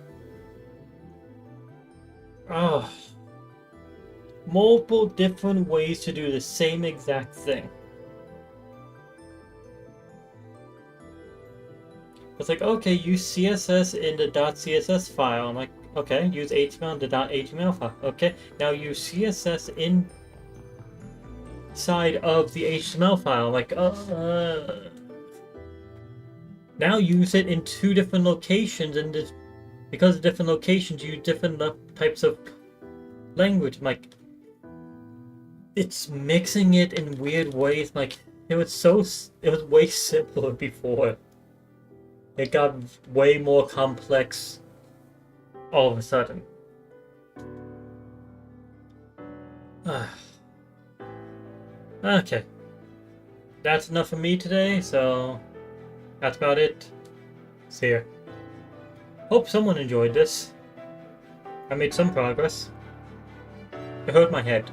Oh. multiple different ways to do the same exact thing. It's like, okay, use CSS in the .css file. I'm like, okay, use HTML in the .html file. Okay, now use CSS inside of the HTML file. I'm like, now use it in two different locations, and because of different locations, you use different types of language. I'm like, it's mixing it in weird ways. I'm like, it was way simpler before. It got way more complex all of a sudden. Okay. That's enough for me today, so that's about it. See ya. Hope someone enjoyed this. I made some progress. It hurt my head.